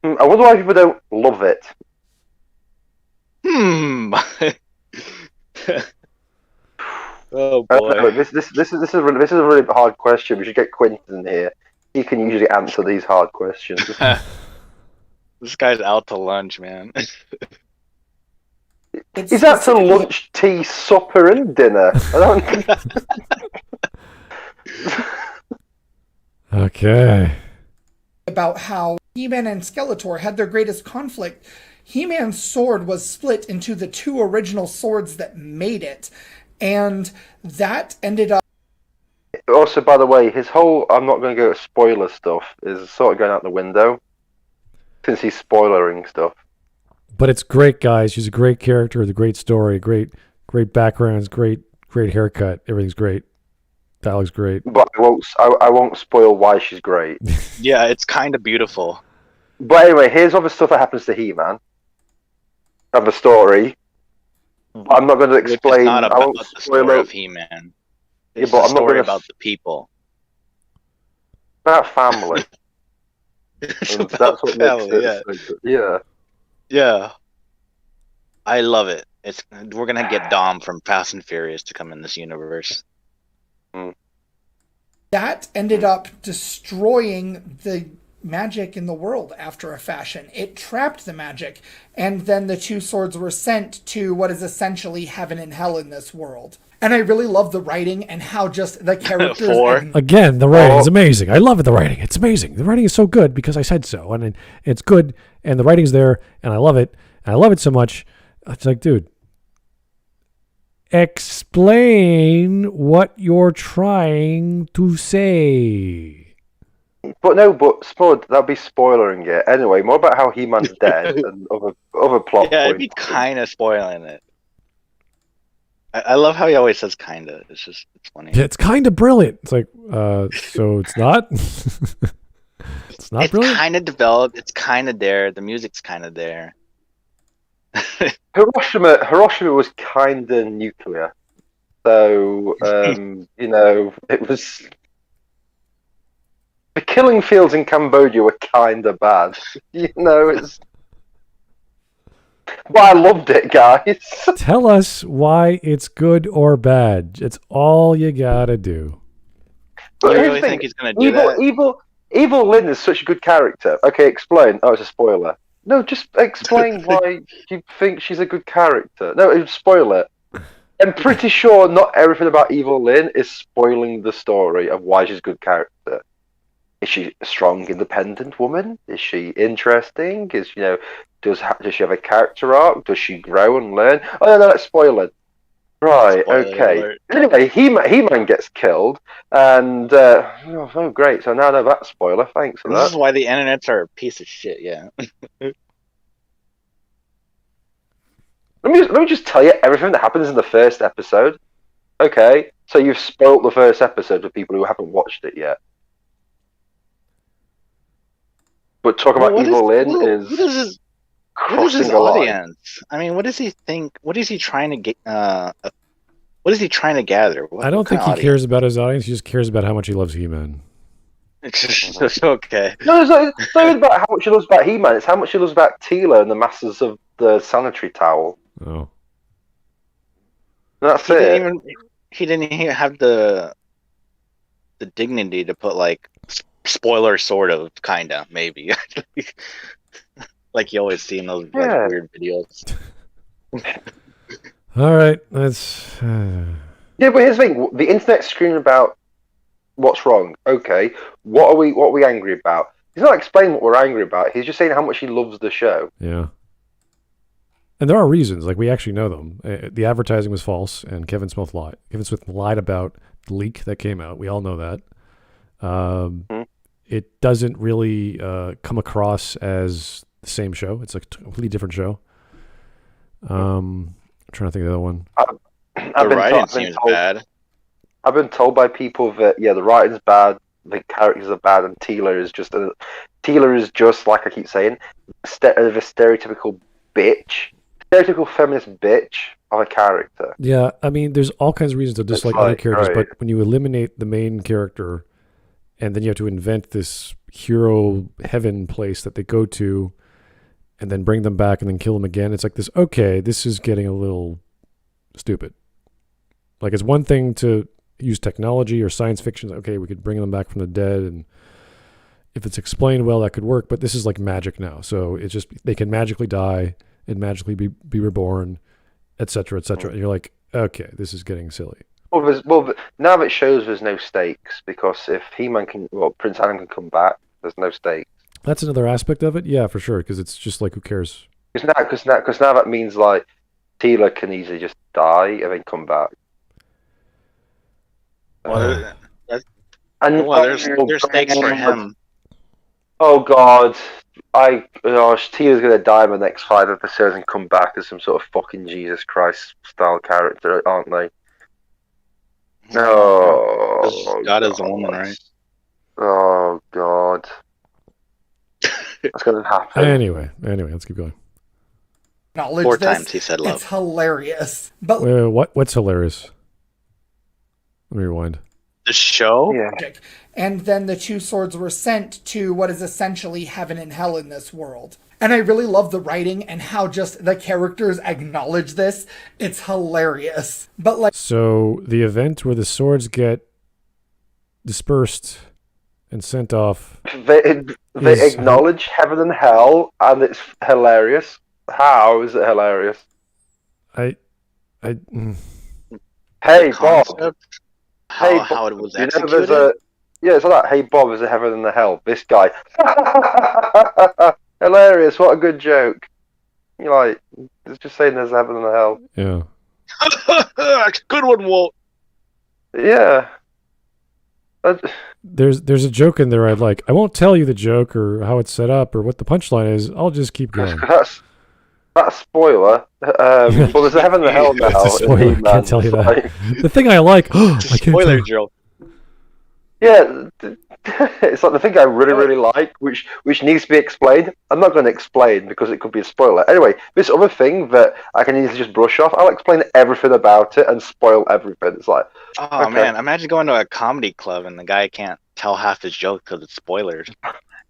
I wonder why people don't love it. Oh I boy. don't know, this is a really hard question. We should get Quentin in here. He can usually answer these hard questions. This guy's out to lunch, man. Is that to lunch, tea, supper, and dinner? I don't. Okay. about how He-Man and Skeletor had their greatest conflict. He-Man's sword was split into the two original swords that made it, and that ended up. Also, by the way, his whole "I'm not going to go to spoiler" stuff is sort of going out the window since he's spoilering stuff. But it's great, guys. She's a great character, the great story, great backgrounds, great haircut. Everything's great. Dialogue's great. But I won't spoil why she's great. Yeah, it's kind of beautiful. But anyway, here's other stuff that happens to He-Man of the story. But I'm not going to explain. It's not I about won't the spoil story it. of He-Man. Yeah, It's but a I'm not story gonna about the people. About family. It's And about that's what family, makes it. So good. Yeah. Yeah. I love it. We're gonna get Dom from Fast and Furious to come in this universe. That ended up destroying the magic in the world after a fashion. It trapped the magic, and then the two swords were sent to what is essentially heaven and hell in this world. And I really love the writing and how just the characters. and- Again, the writing is amazing. I love it. The writing, it's amazing. The writing is so good because I said so, and it's good, and the writing's there, and I love it. And I love it so much. It's like, dude, explain what you're trying to say. But Spud, that'd be spoilering it. Anyway, more about how He-Man's dead and other plot Yeah, it'd points. be kind of spoiling it. I love how he always says "kinda." It's funny. Yeah, it's kind of brilliant. It's like, so it's not. It's not It's brilliant. kind of developed. It's kind of there. The music's kind of there. Hiroshima was kind of nuclear, so it was. The killing fields in Cambodia were kind of bad. It's. But I loved it, guys. Tell us why it's good or bad. It's all you gotta do. But You here's really the think thing, he's gonna do that? Evil Lynn is such a good character. Okay, explain. Oh, it's a spoiler. No, just explain why you think she's a good character. No, spoil it. I'm pretty sure not everything about Evil Lynn is spoiling the story of why she's a good character. Is she a strong, independent woman? Is she interesting? Does she have a character arc? Does she grow and learn? Oh no, let's spoil it. Right. Spoiler Okay. alert. Anyway, He-Man gets killed, and oh, great. So now I know that spoiler. Thanks for And this is that. why the internets are a piece of shit. Yeah. Let me just tell you everything that happens in the first episode. Okay. So you've spoiled the first episode for people who haven't watched it yet. But talk about Evil Lynn is what is his crossing a line. audience? I mean, what does he think? What is he trying to get? What is he trying to gather? I don't think he audience? cares about his audience. He just cares about how much he loves He-Man. It's okay. No, it's not even about how much he loves about He-Man. It's how much he loves about Teela and the Masters of the Sanitary Towel. Oh. That's He it. didn't even have the dignity to put like spoiler, sort of, kinda, maybe. Like you always see in those like Yeah. weird videos. All right. That's. Yeah, but here's the thing: the internet's screaming about what's wrong. Okay, what are we angry about? He's not explaining what we're angry about. He's just saying how much he loves the show. Yeah. And there are reasons. Like, we actually know them. The advertising was false, and Kevin Smith lied. Kevin Smith lied about the leak that came out. We all know that. It doesn't really come across as the same show. It's a completely different show. I'm trying to think of the other one. The writing seems bad. I've been told by people that the writing's bad, the characters are bad, and Teela is just like I keep saying, a stereotypical bitch, stereotypical feminist bitch of a character. Yeah, I mean, there's all kinds of reasons to dislike other characters, but when you eliminate the main character, and then you have to invent this hero heaven place that they go to, and then bring them back and then kill them again, it's like this. Okay, this is getting a little stupid. Like, it's one thing to use technology or science fiction. Okay, we could bring them back from the dead, and if it's explained well, that could work. But this is like magic now, so it's just they can magically die and magically be reborn, etc., etc. And you're like, okay, this is getting silly. Well, now it shows there's no stakes, because if Prince Adam can come back, there's no stakes. That's another aspect of it, yeah, for sure, because it's just like, who cares? Because now that means like Teela can easily just die and then come back. Well, there's stakes for him. Oh God, Teela's gonna die in the next 5 episodes and come back as some sort of fucking Jesus Christ style character, aren't they? No, God is a woman, right? Oh God, that's gonna happen. Anyway, let's keep going. Acknowledge 4 this. times he said love. It's hilarious. But What's hilarious? Let me rewind. The show? Yeah. and then the two swords were sent to what is essentially heaven and hell in this world. And I really love the writing and how just the characters acknowledge this. It's hilarious. But like, So the event where the swords get dispersed and sent off. They acknowledge heaven and hell, and it's hilarious. How is it hilarious? I Hey Bob. How it was executed? It's like that. Hey Bob, is it heaven and the hell? This guy. Hilarious! What a good joke. You're like, it's just saying there's heaven and the hell. Yeah. Good one, Walt. Yeah. There's a joke in there I like. I won't tell you the joke or how it's set up or what the punchline is. I'll just keep going. That's a spoiler. Well, there's a heaven and the hell now. It's a spoiler. I can't tell you that. Like, The thing I like. I can't Spoiler tell. drill. yeah, it's like the thing I really like, which needs to be explained. I'm not going to explain because it could be a spoiler. Anyway, this other thing that I can easily just brush off, I'll explain everything about it and spoil everything. It's like, Oh man, imagine going to a comedy club and the guy can't tell half his joke because it's spoilers.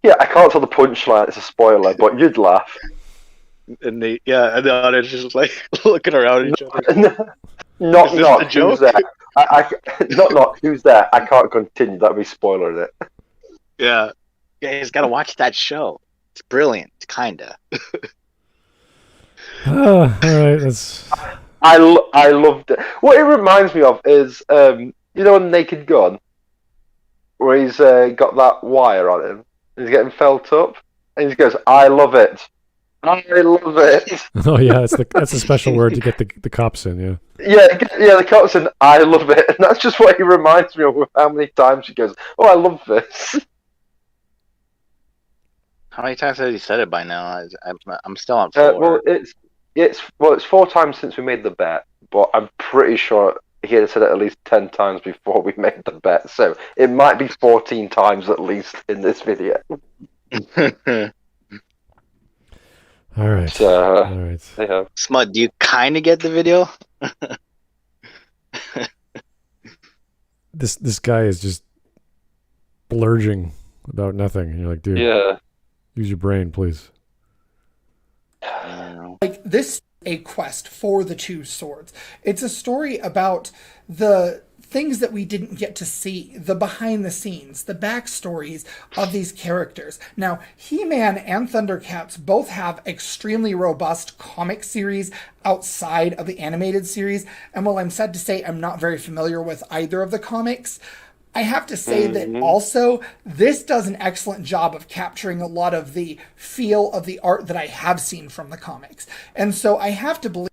yeah, I can't tell the punchline. It's a spoiler, but you'd laugh. And the audience just like looking around at each other. Knock, Is this knock. the joke? Who's there? Knock. Who's there? I can't continue. That'd be spoiler, is it? Yeah, he's got to watch that show. It's brilliant, kinda. All right, that's. I loved it. What it reminds me of is, on Naked Gun, where he's got that wire on him, and he's getting felt up, and he goes, "I love it." I love it. Oh yeah, that's a special word to get the cops in. Yeah. Yeah, the cops and I love it, and that's just what he reminds me of. With how many times he goes, "Oh, I love this." How many times has he said it by now? I'm still on 4. Well, it's 4 times since we made the bet, but I'm pretty sure he had said it at least 10 times before we made the bet. So it might be 14 times at least in this video. All right. So, All right. yeah. Smut, do you kind of get the video? This guy is just blurging about nothing. And you're like, dude, Yeah. use your brain, please. Like, this is a quest for the two swords. It's a story about the things that we didn't get to see, the behind the scenes, the backstories of these characters. Now, He-Man and Thundercats both have extremely robust comic series outside of the animated series, and while I'm sad to say I'm not very familiar with either of the comics, I have to say that also this does an excellent job of capturing a lot of the feel of the art that I have seen from the comics. And so I have to believe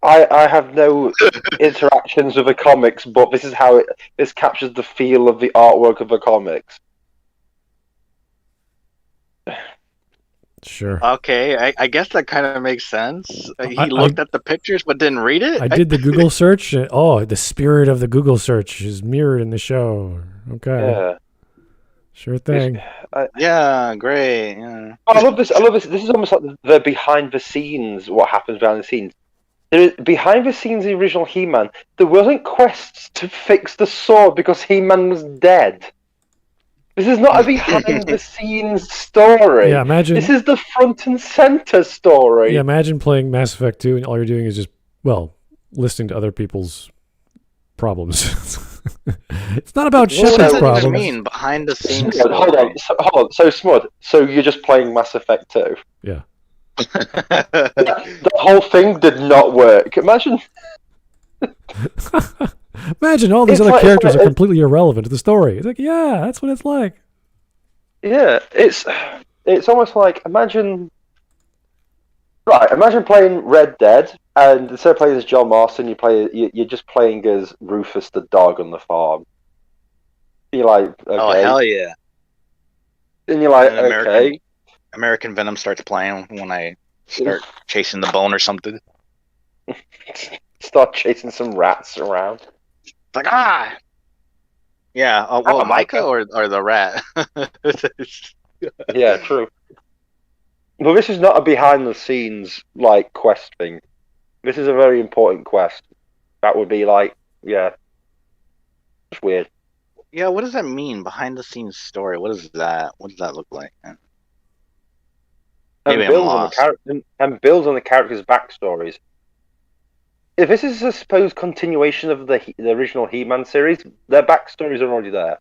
I have no interactions with the comics, but this is how this captures the feel of the artwork of the comics. Sure. Okay, I guess that kind of makes sense. He looked at the pictures but didn't read it? I did the Google search. And, the spirit of the Google search is mirrored in the show. Okay. Yeah. Sure thing. Yeah, great. Yeah. I love this. This is almost like the behind the scenes. What happens behind the scenes? Behind the scenes, the original He-Man, there wasn't quests to fix the sword because He-Man was dead. This is not a behind the scenes story. Yeah, imagine. This is the front and center story. Yeah, imagine playing Mass Effect 2 and all you're doing is just, listening to other people's problems. It's not about What Shepard's does it problems. even mean, behind the scenes? Hold on. So Smud, so you're just playing Mass Effect 2? Yeah. The whole thing did not work. Imagine Imagine all these other characters are completely irrelevant to the story. It's like, yeah, that's what it's like. Yeah, it's almost like imagine playing Red Dead, and instead of playing as John Marston, you're just playing as Rufus the dog on the farm. You're like, okay. Oh, hell yeah. And you're like, And okay. American Venom starts playing when I start chasing the bone or something. Start chasing some rats around. It's like, ah! Yeah, Micah or the rat? Yeah, true. But this is not a behind the scenes like quest thing. This is a very important quest. That would be like, yeah, it's weird. Yeah, what does that mean? Behind the scenes story. What is that? What does that look like? Maybe I'm lost. And builds on the characters' backstories. If this is a supposed continuation of the original He-Man series, their backstories are already there.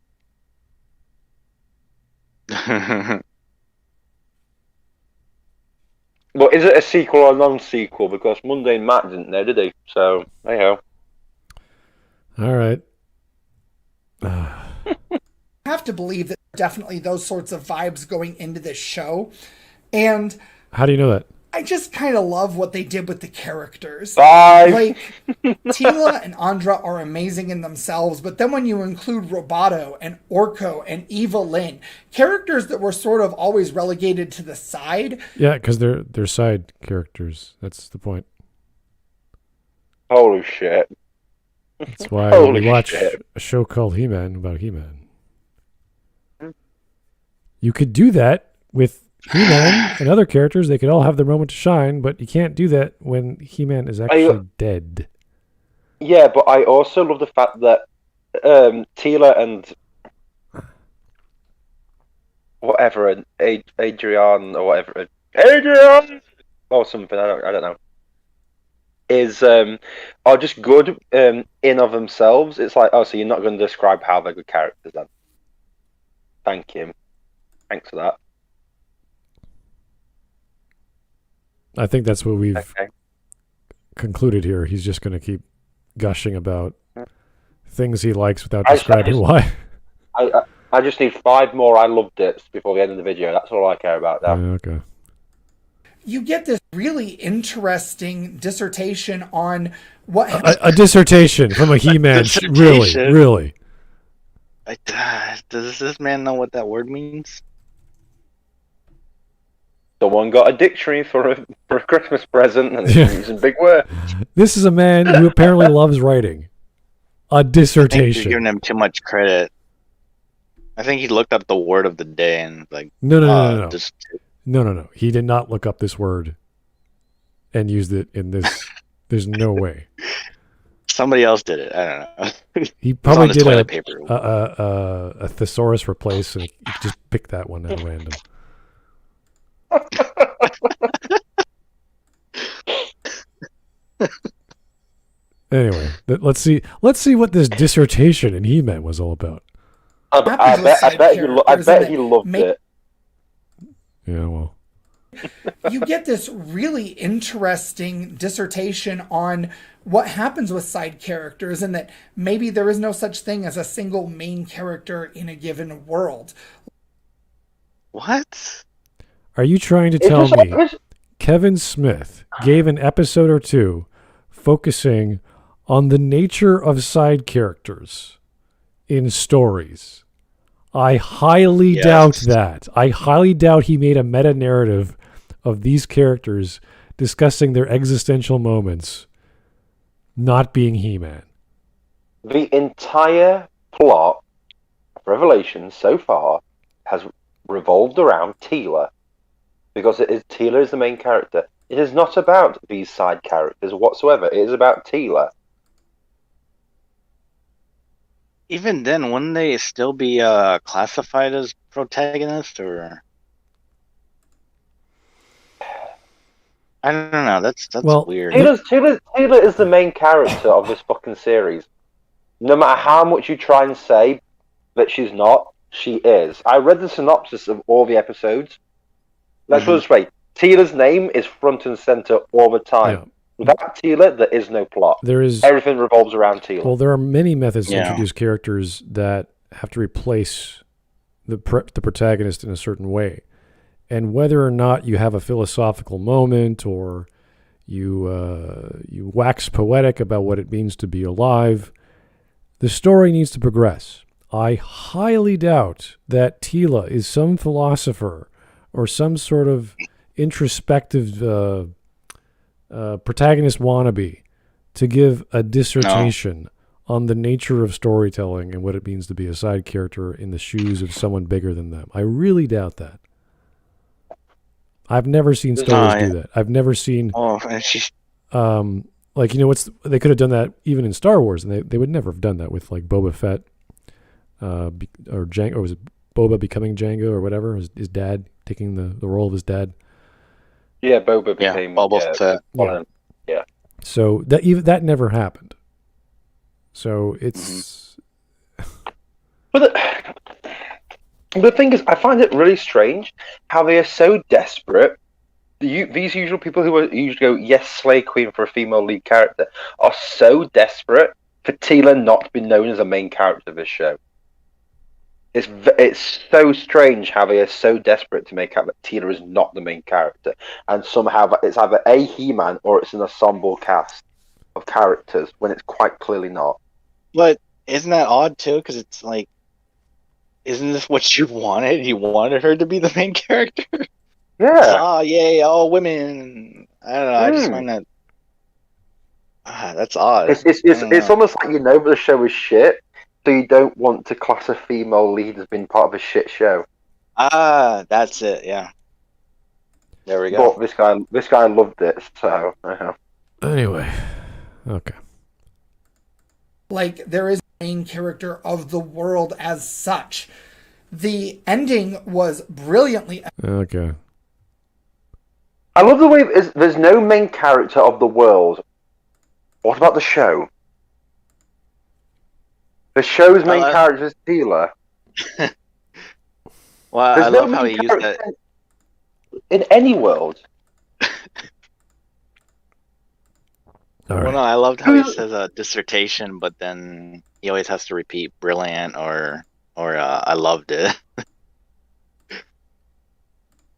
But is it a sequel or a non-sequel? Because Mundane Matt didn't know, did he? So, anyhow. All right. I have to believe that definitely those sorts of vibes going into this show. And how do you know that? I just kind of love what they did with the characters. Bye. Like, Tila and Andra are amazing in themselves, but then when you include Roboto and Orko and Eva Lynn, characters that were sort of always relegated to the side. Yeah, because they're side characters. That's the point. Holy shit. That's why Holy we watch shit. a show called He-Man about He-Man. You could do that with He-Man and other characters. They could all have their moment to shine, but you can't do that when He-Man is actually dead. Yeah, but I also love the fact that Tila and whatever, and Adrian or whatever, Adrian or something, I don't know, is are just good in of themselves. It's like, oh, so you're not going to describe how they're good characters then? Thank you. Thanks for that. I think that's what we've concluded here. He's just going to keep gushing about things he likes without describing why. I just need 5 more I loved it before the end of the video. That's all I care about now. Okay. you get this really interesting dissertation on what A dissertation from a He-Man. Really, Dissertation? really. Does this man know what that word means? Someone got a dictionary for a Christmas present and Yeah. he's using big words. This is a man who apparently loves writing. A I think dissertation. you're giving him too much credit. I think he looked up the word of the day and like, No. just No. He did not look up this word and used it in this. There's no way. somebody else did it. I don't know. He It was probably on the did toilet paper. a thesaurus replace, and he just picked that one at random. Anyway, let's see what this dissertation in He-Man was all about. I bet he loved it. Yeah, well, you get this really interesting dissertation on what happens with side characters and that maybe there is no such thing as a single main character in a given world. What? are you trying to tell me Kevin Smith gave an episode or two focusing on the nature of side characters in stories? I highly Yes. doubt that. I highly doubt he made a meta-narrative of these characters discussing their existential moments not being He-Man. The entire plot of Revelations so far has revolved around Teela, because Teela is the main character. It is not about these side characters whatsoever. It is about Teela. Even then, wouldn't they still be classified as protagonists, or I don't know. That's Well, weird. Teela is the main character of this fucking series. No matter how much you try and say that she's not, she is. I read the synopsis of all the episodes. Let's put it this way: Teela's name is front and center all the time. Yeah. Without Teela, there is no plot. Everything revolves around Teela. Well, there are many methods to Yeah. introduce characters that have to replace the protagonist in a certain way. And whether or not you have a philosophical moment or you wax poetic about what it means to be alive, the story needs to progress. I highly doubt that Teela is some philosopher or some sort of introspective protagonist wannabe to give a dissertation on the nature of storytelling and what it means to be a side character in the shoes of someone bigger than them. I really doubt that. I've never seen Star Wars do that. I've never seen they could have done that even in Star Wars, and they would never have done that with like Boba Fett or Jango, or was it Boba becoming Jango or whatever, his dad taking the role of his dad. Yeah, Boba became Boba Fett. Yeah. So that never happened. So it's. But the thing is, I find it really strange how they are so desperate. These usual people who usually go, yes, Slay Queen for a female lead character, are so desperate for Teela not to be known as a main character of this show. It's so strange how they are so desperate to make out that Teela is not the main character, and somehow it's either a He-Man or it's an ensemble cast of characters when it's quite clearly not. But isn't that odd too? Because it's like, isn't this what you wanted? You wanted her to be the main character. Yeah. Oh yay! All women. I don't know. I just find that. That's odd. It's almost like that the show is shit, so you don't want to class a female lead as being part of a shit show. That's it. Yeah. There we go. But this guy loved it. So Anyway, okay. Like, there is a main character of the world as such. The ending was brilliantly. Okay. I love the way there's no main character of the world. What about the show? The show's main character is Teela. Well, There's I love how he used that. In any world. All right. Well, no, I loved how he says a dissertation, but then he always has to repeat brilliant or I loved it.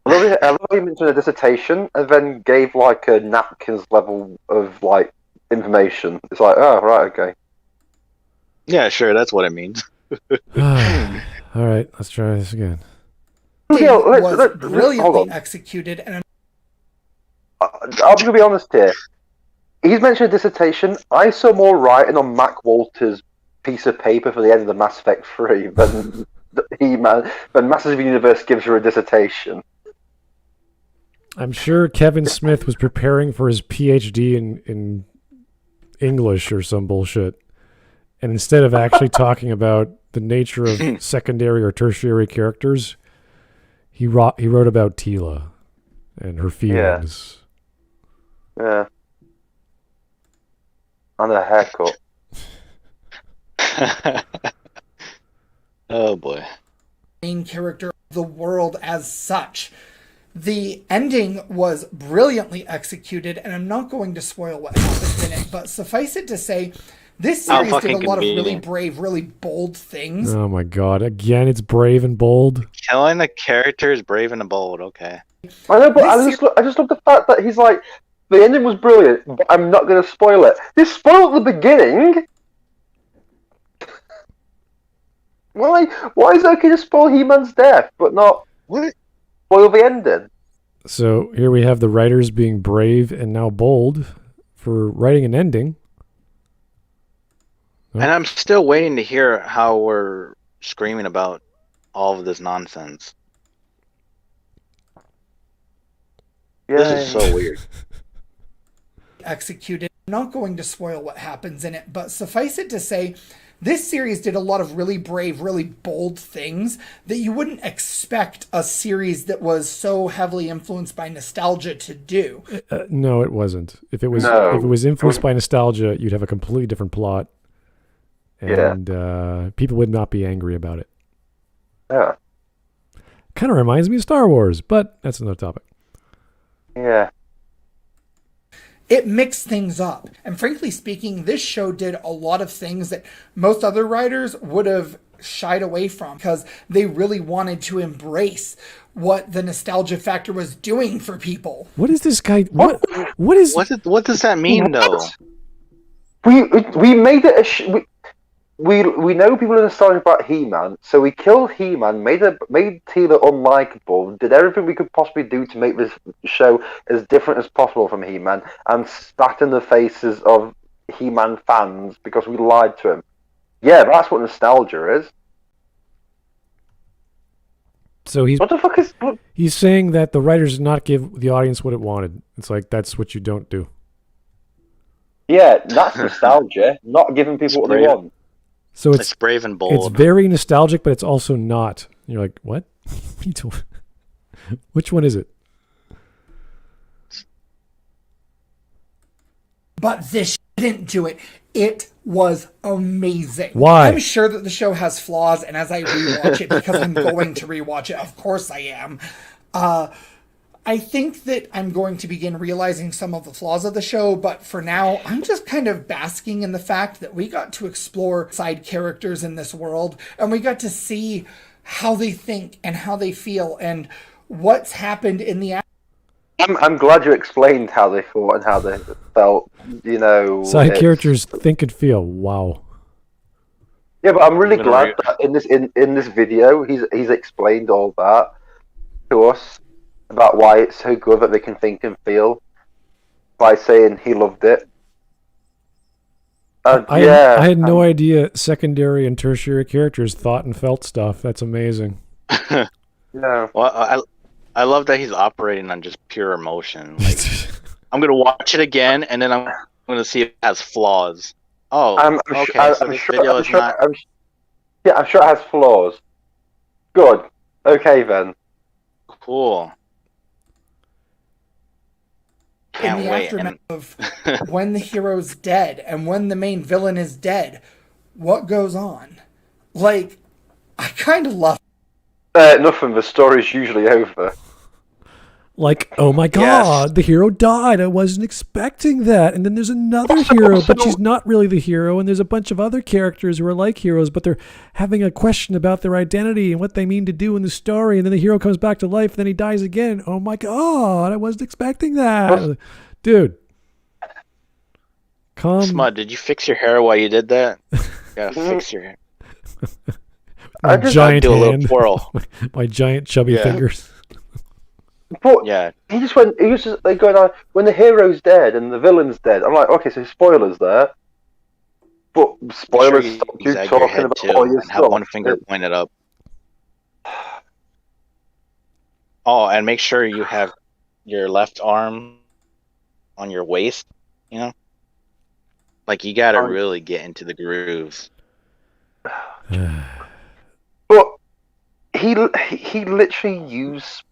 I love I love how you mentioned a dissertation and then gave like a napkins level of like information. It's like, oh right, okay. Yeah, sure, that's what it means. All right, let's try this again. Was brilliantly executed, and I'm gonna be honest here. He's mentioned a dissertation. I saw more writing on Mac Walter's piece of paper for the end of the Mass Effect 3 than when Masters of the Universe gives her a dissertation. I'm sure Kevin Smith was preparing for his PhD in English or some bullshit. And instead of actually talking about the nature of secondary or tertiary characters, he wrote about Tila and her feelings. Yeah. And a haircut. Oh boy. Main character of the world as such. The ending was brilliantly executed, and I'm not going to spoil what happens in it, but suffice it to say, this series did a lot of really brave, really bold things. Oh my god, again it's brave and bold. Killing the character is brave and bold, okay. I know, but I just love the fact that he's like, the ending was brilliant, but I'm not going to spoil it. They spoiled the beginning! Why is it okay to spoil He-Man's death, but not spoil the ending? So here we have the writers being brave and now bold for writing an ending. And I'm still waiting to hear how we're screaming about all of this nonsense. Yeah. This is so weird. Executed. I'm not going to spoil what happens in it, but suffice it to say, this series did a lot of really brave, really bold things that you wouldn't expect a series that was so heavily influenced by nostalgia to do. No, it wasn't. If it was influenced by nostalgia, you'd have a completely different plot. And people would not be angry about it. Yeah. Kind of reminds me of Star Wars, but that's another topic. Yeah. It mixed things up. And frankly speaking, this show did a lot of things that most other writers would have shied away from because they really wanted to embrace what the nostalgia factor was doing for people. What is this guy? What does that mean, though? We made it we know people are nostalgic about He-Man, so we killed He-Man, made Tila unlikable, did everything we could possibly do to make this show as different as possible from He-Man, and spat in the faces of He-Man fans because we lied to him. Yeah, that's what nostalgia is. So what the fuck is... He's saying that the writers did not give the audience what it wanted. It's like, that's what you don't do. Yeah, that's nostalgia, not giving people what they want. So it's brave and bold. It's very nostalgic, but it's also not. You're like, what? Which one is it? But this didn't do it. It was amazing. Why? I'm sure that the show has flaws, and as I rewatch it, because I'm going to rewatch it, of course I am, I think that I'm going to begin realizing some of the flaws of the show, but for now, I'm just kind of basking in the fact that we got to explore side characters in this world, and we got to see how they think and how they feel and what's happened in the... I'm glad you explained how they thought and how they felt, you know... Side characters think and feel, wow. Yeah, but I'm really glad that in this video, he's explained all that to us. About why it's so good that they can think and feel by saying he loved it. I had no idea secondary and tertiary characters thought and felt stuff. That's amazing. Yeah. Well, I love that he's operating on just pure emotion. Like, I'm gonna watch it again, and then I'm gonna see if it has flaws. Oh, I'm sure it has flaws. Good. Okay then. Cool. In the aftermath of when the hero's dead and when the main villain is dead, what goes on? Like, I kind of love nothing. The story's usually over. Like, oh my God, the hero died. I wasn't expecting that. And then there's another hero, but she's not really the hero. And there's a bunch of other characters who are like heroes, but they're having a question about their identity and what they mean to do in the story. And then the hero comes back to life, and then he dies again. Oh my God, I wasn't expecting that. Dude. Smud, did you fix your hair while you did that? You gotta fix your hair. My giant do a little hand. twirl. My giant chubby fingers. But yeah, he was just like going on when the hero's dead and the villain's dead. I'm like, okay, so spoilers there. But spoilers sure stop you zag your talking head about too, all your and have stuff. one finger pointed up. Oh, and make sure you have your left arm on your waist, you know? Like, you gotta really get into the grooves. But he literally used...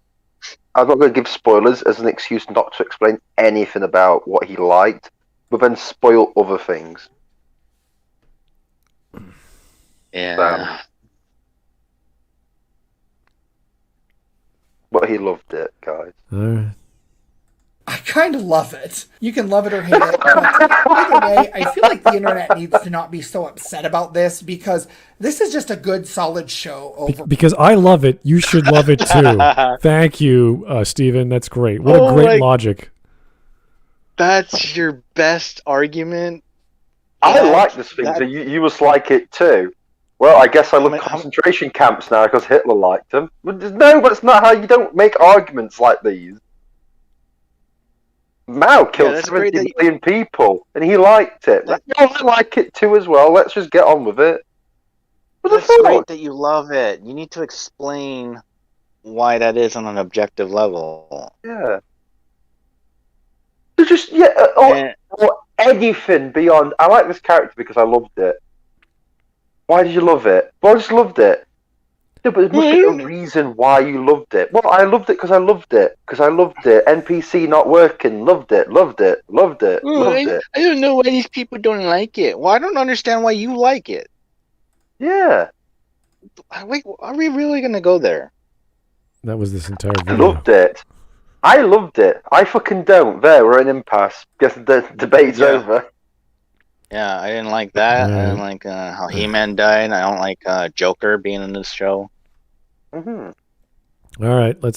I'm not going to give spoilers as an excuse not to explain anything about what he liked, but then spoil other things. Yeah. But he loved it, guys. I kind of love it. You can love it or hate it. But either way, I feel like the internet needs to not be so upset about this, because this is just a good, solid show over. Because I love it, you should love it too. Thank you, Steven. That's great. What a great logic. That's your best argument? I like this thing, so you must like it too. Well, I guess I love concentration camps now because Hitler liked them. No, that's not how you don't make arguments like these. Mao killed 70 million people, and he liked it. I like it too as well. Let's just get on with it. That's great that you love it. You need to explain why that is on an objective level. Yeah. Just or anything beyond. I like this character because I loved it. Why did you love it? Well, I just loved it. No, but there must be a reason why you loved it. Well, I loved it because I loved it. Because I loved it. NPC not working. Loved it. Loved it. Loved it. Loved it. I don't know why these people don't like it. Well, I don't understand why you like it. Yeah. Wait, are we really going to go there? That was this entire video. I loved it. I loved it. I fucking don't. There, we're at an impasse. Guess the debate's over. Yeah, I didn't like that. I didn't like how He-Man died. I don't like Joker being in this show. Mm-hmm. All right, we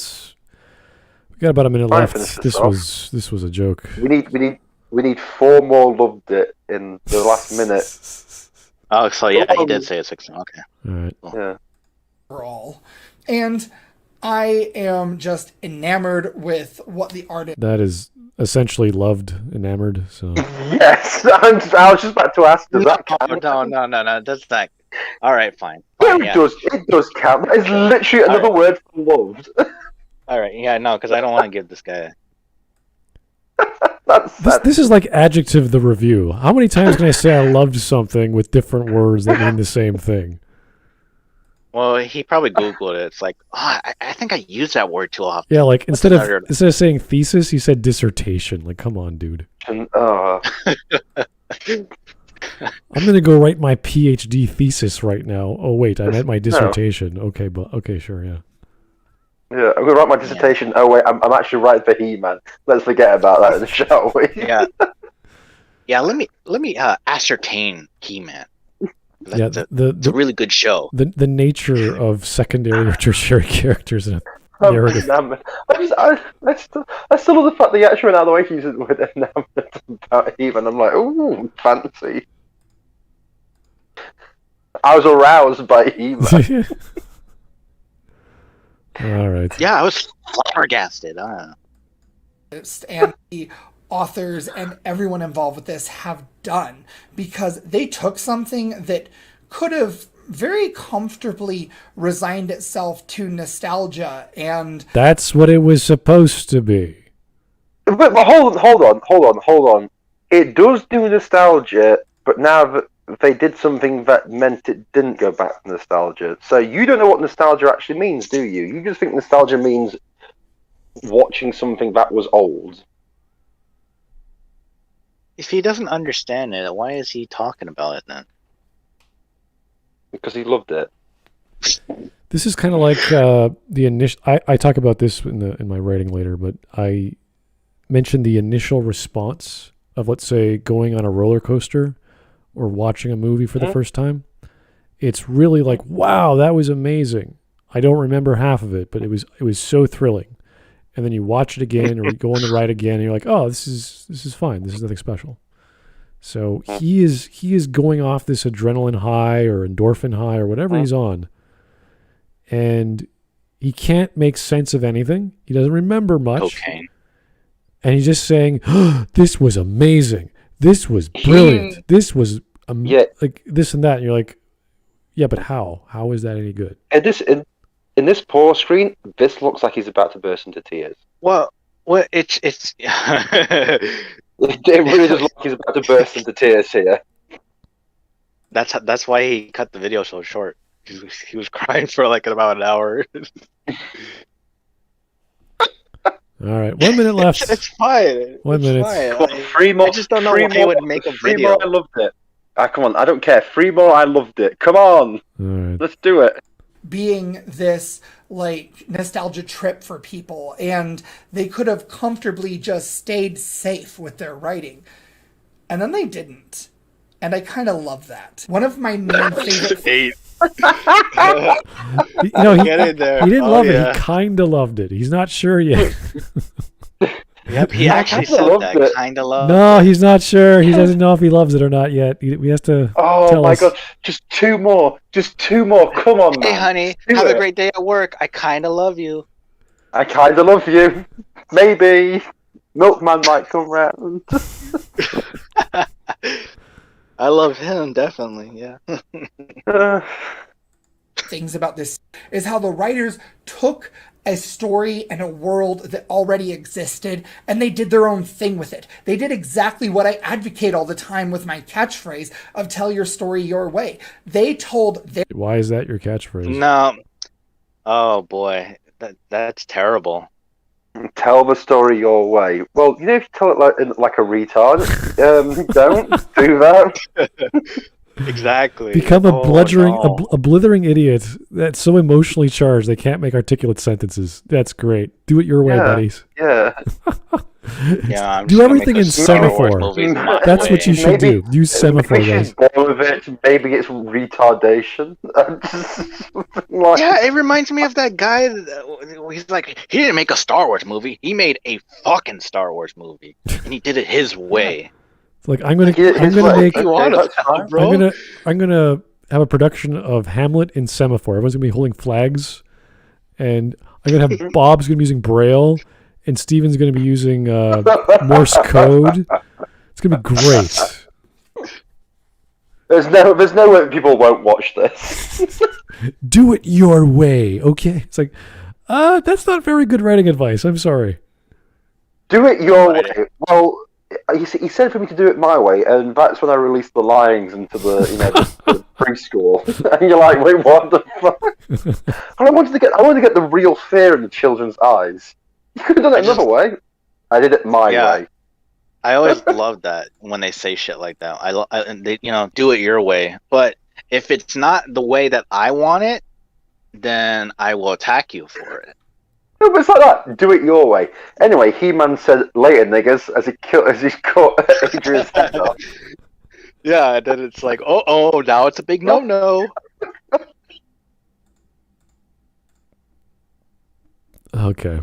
got about a minute left. This was a joke. We need 4 more loved it in the last minute. Oh, so yeah, he did say it's 6. Okay. All right. Cool. Yeah. Overall, and I am just enamored with what the artist. That is essentially enamored. So yes, I was just about to ask. Does that count? No. That's not. All right, fine. Yeah, it does count. It's literally another word for loved. All right, yeah, no, because I don't want to give this guy. This is like adjective the review. How many times can I say I loved something with different words that mean the same thing? Well, he probably Googled it. It's like, I think I use that word too often. Yeah, like instead of saying thesis, he said dissertation. Like, come on, dude. And, I'm gonna go write my PhD thesis right now. Oh wait, I meant my dissertation. Okay, sure, yeah. Yeah, I'm gonna write my dissertation. Oh wait, I'm actually writing for He-Man. Let's forget about that, shall we? Yeah. Yeah. Let me ascertain He-Man. It's a really good show. The nature of secondary or tertiary characters in a narrative. I still love the fact that he actually went out of the way to use the word enamored about He-Man. I'm like, ooh, fancy. I was aroused by He-Man. All right. Yeah, I was flabbergasted. I don't know. And the authors and everyone involved with this have done, because they took something that could have very comfortably resigned itself to nostalgia, and that's what it was supposed to be. But hold on. It does do nostalgia, but now that they did something that meant it didn't go back to nostalgia. So you don't know what nostalgia actually means, do you? You just think nostalgia means watching something that was old. If he doesn't understand it, why is he talking about it then? Because he loved it. This is kind of like the initial. I talk about this in my writing later, but I mentioned the initial response of, let's say, going on a roller coaster or watching a movie for the first time. It's really like, wow, that was amazing. I don't remember half of it, but it was so thrilling. And then you watch it again, or you go on the ride again, and you're like, oh, this is fine. This is nothing special. So he is going off this adrenaline high or endorphin high or whatever he's on, and he can't make sense of anything. He doesn't remember much. Cocaine. And he's just saying, oh, this was amazing. This was brilliant. This was like this and that. And you're like, yeah, but how? How is that any good? And in this pause screen, this looks like he's about to burst into tears. Well, it's It really does look like he's about to burst into tears here. That's why he cut the video so short. He was crying for like about an hour. All right, 1 minute left. It's fine. 1 minute. Fine. Come on, 3 more. I just don't know why he would make a video. More, I loved it. Come on, I don't care. 3 more, I loved it. Come on, All right. let's do it. Being this like nostalgia trip for people, and they could have comfortably just stayed safe with their writing, and then they didn't, and I kind of love that. One of my main favorite Eight. He didn't love it. Yeah. He kind of loved it. He's not sure yet. Yep, he actually kinda said loved that. it. Kind of love. No, he's not sure. He doesn't know if he loves it or not yet. He has to Oh tell my us. god, just 2 more. Just 2 more. Come on, man. Hey, honey, Do have it. a great day at work. I kind of love you. I kind of love you. Maybe. Milkman might come round. I love him, definitely. Yeah. things about this is how the writers took a story and a world that already existed, and they did their own thing with it. They did exactly what I advocate all the time with my catchphrase of tell your story your way. They told their Why is that your catchphrase? No. Oh boy, that's terrible. Tell the story your way. Well, you know, if you tell it like a retard, don't do that. Exactly. Become a no. a blithering idiot that's so emotionally charged they can't make articulate sentences. That's great. Do it your way, buddies. Yeah. Yeah, I'm Do just gonna everything make in a Star Wars semaphore. movie my That's way. what you should Maybe- do. Use semaphore, Maybe guys. she's born with it. Maybe it's retardation. Like, Yeah, it reminds me of that guy. He's like, he didn't make a Star Wars movie. He made a fucking Star Wars movie, and he did it his way. It's like I'm gonna it's make You want that's to, fine. bro? I'm gonna have a production of Hamlet in semaphore. Everyone's gonna be holding flags, and I'm gonna have Bob's gonna be using Braille, and Steven's gonna be using Morse code. It's gonna be great. There's no way people won't watch this. Do it your way, okay? It's like, that's not very good writing advice. I'm sorry. Do it your Right. way. Well, he said for me to do it my way, and that's when I released the lines into the the preschool. And you're like, wait, what the fuck? I wanted to get the real fear in the children's eyes. You could have done it another way. I did it my Yeah. way. I always love that when they say shit like that. They do it your way. But if it's not the way that I want it, then I will attack you for it. No, but it's like that. Do it your way. Anyway, He-Man said later, niggas, as he cut Adrian's head off. Yeah, and then it's like, oh, now it's a big no-no. Okay.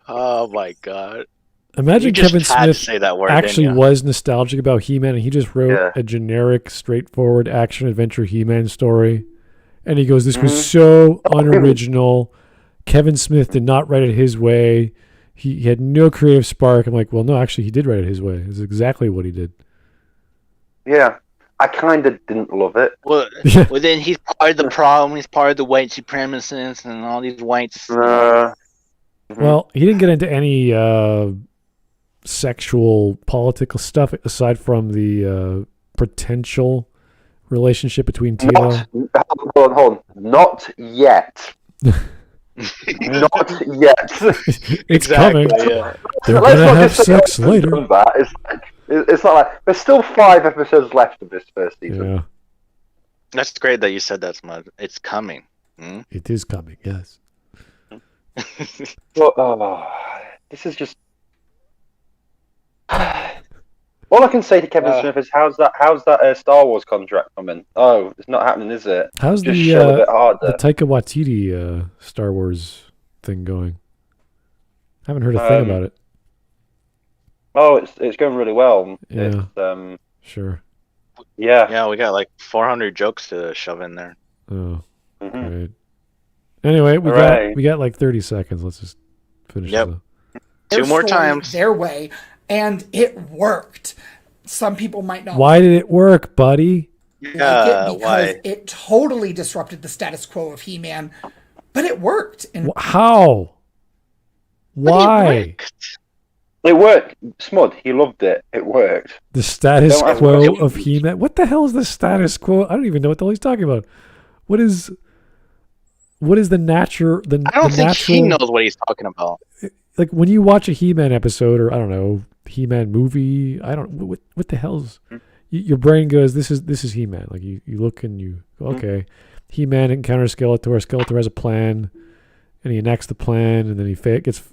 Oh my god. Imagine You just Kevin had to Smith say that word, actually didn't ya? was nostalgic about He-Man, and he just wrote a generic, straightforward action-adventure He-Man story. And he goes, this was so unoriginal. Kevin Smith did not write it his way. He had no creative spark. I'm like, well, no, actually, he did write it his way. It's exactly what he did. Yeah. I kind of didn't love it. Well, Yeah. well, then he's part of the problem. He's part of the white supremacists and all these whites. Well, he didn't get into any sexual, political stuff aside from the potential relationship between Tilo. Hold on. Not yet. Not yet. It's coming. Yeah. They're Let's gonna not have just say sex it's later. done that. It's not like there's still 5 episodes left of this first season. Yeah. That's great that you said that, Smud. It's coming. Hmm? It is coming, yes. Well, this is just. All I can say to Kevin Smith is, how's that Star Wars contract coming? Oh, it's not happening, is it? How's Just the show a bit harder. the Taika Waititi Star Wars thing going? Haven't heard a thing about it. Oh, it's going really well. Yeah. It's, Sure. yeah. Yeah, we got like 400 jokes to shove in there. Oh, Mhm. right. Anyway, Hooray. we got like 30 seconds. Let's just finish Yep. this up. Two more story times. their way, and it worked. Some people might not Why did it work, buddy? like Yeah, it because why? it totally disrupted the status quo of He-Man, but it worked. And How? But Why? it worked. It worked. Smud, he loved it. It worked. The status Don't ask quo questions. of He-Man. What the hell is the status quo? I don't even know what the hell he's talking about. What is the natural? I don't think he knows what he's talking about. Like when you watch a He-Man episode, or I don't know, He-Man movie. I don't. What the hell's? Your brain goes, this is He-Man. Like you look and you go, okay, He-Man encounters Skeletor. Skeletor has a plan, and he enacts the plan, and then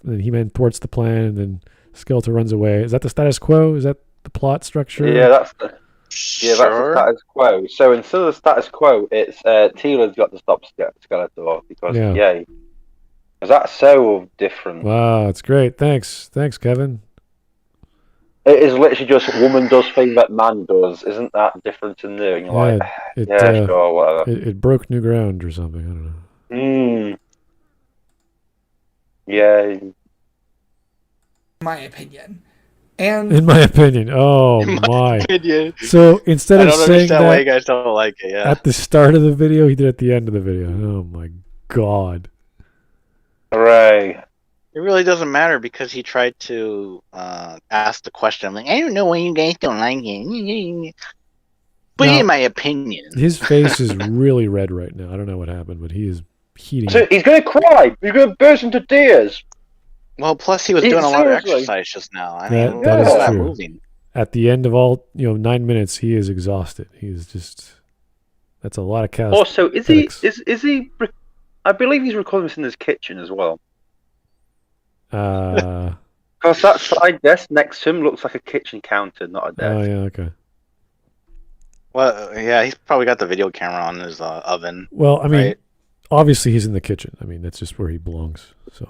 then He-Man thwarts the plan, and then Skeletor runs away. Is that the status quo? Is that the plot structure? Yeah, that's the status quo. So instead of the status quo, it's Teela's got to stop Skeletor because because that's so different. Wow, that's great. Thanks, Kevin. It is literally just woman does thing that man does. Isn't that different and new? And you're like, sure, whatever. It broke new ground or something. I don't know. Yeah. my opinion. And In my opinion. Oh my. Opinion. So instead I of don't saying understand why you that guys don't like it. Yeah. at the start of the video, he did it at the end of the video. Oh my god. Hooray. It really doesn't matter because he tried to ask the question. I'm like, I don't know why you guys don't like it. But No. in my opinion. His face is really red right now. I don't know what happened, but he is heating So up. he's gonna cry. He's gonna burst into tears. Well, plus he was doing a lot of Seriously. exercise just now. I That- mean, that is all that true. moving. At the end of all 9 minutes, he is exhausted. He is just. That's a lot of cows. Also, is he? Felix. Is he? I believe he's recording this in his kitchen as well. Because that side desk next to him looks like a kitchen counter, not a desk. Oh yeah, okay. Well, yeah, he's probably got the video camera on his oven. Well, I mean, Right. obviously he's in the kitchen. I mean, that's just where he belongs. So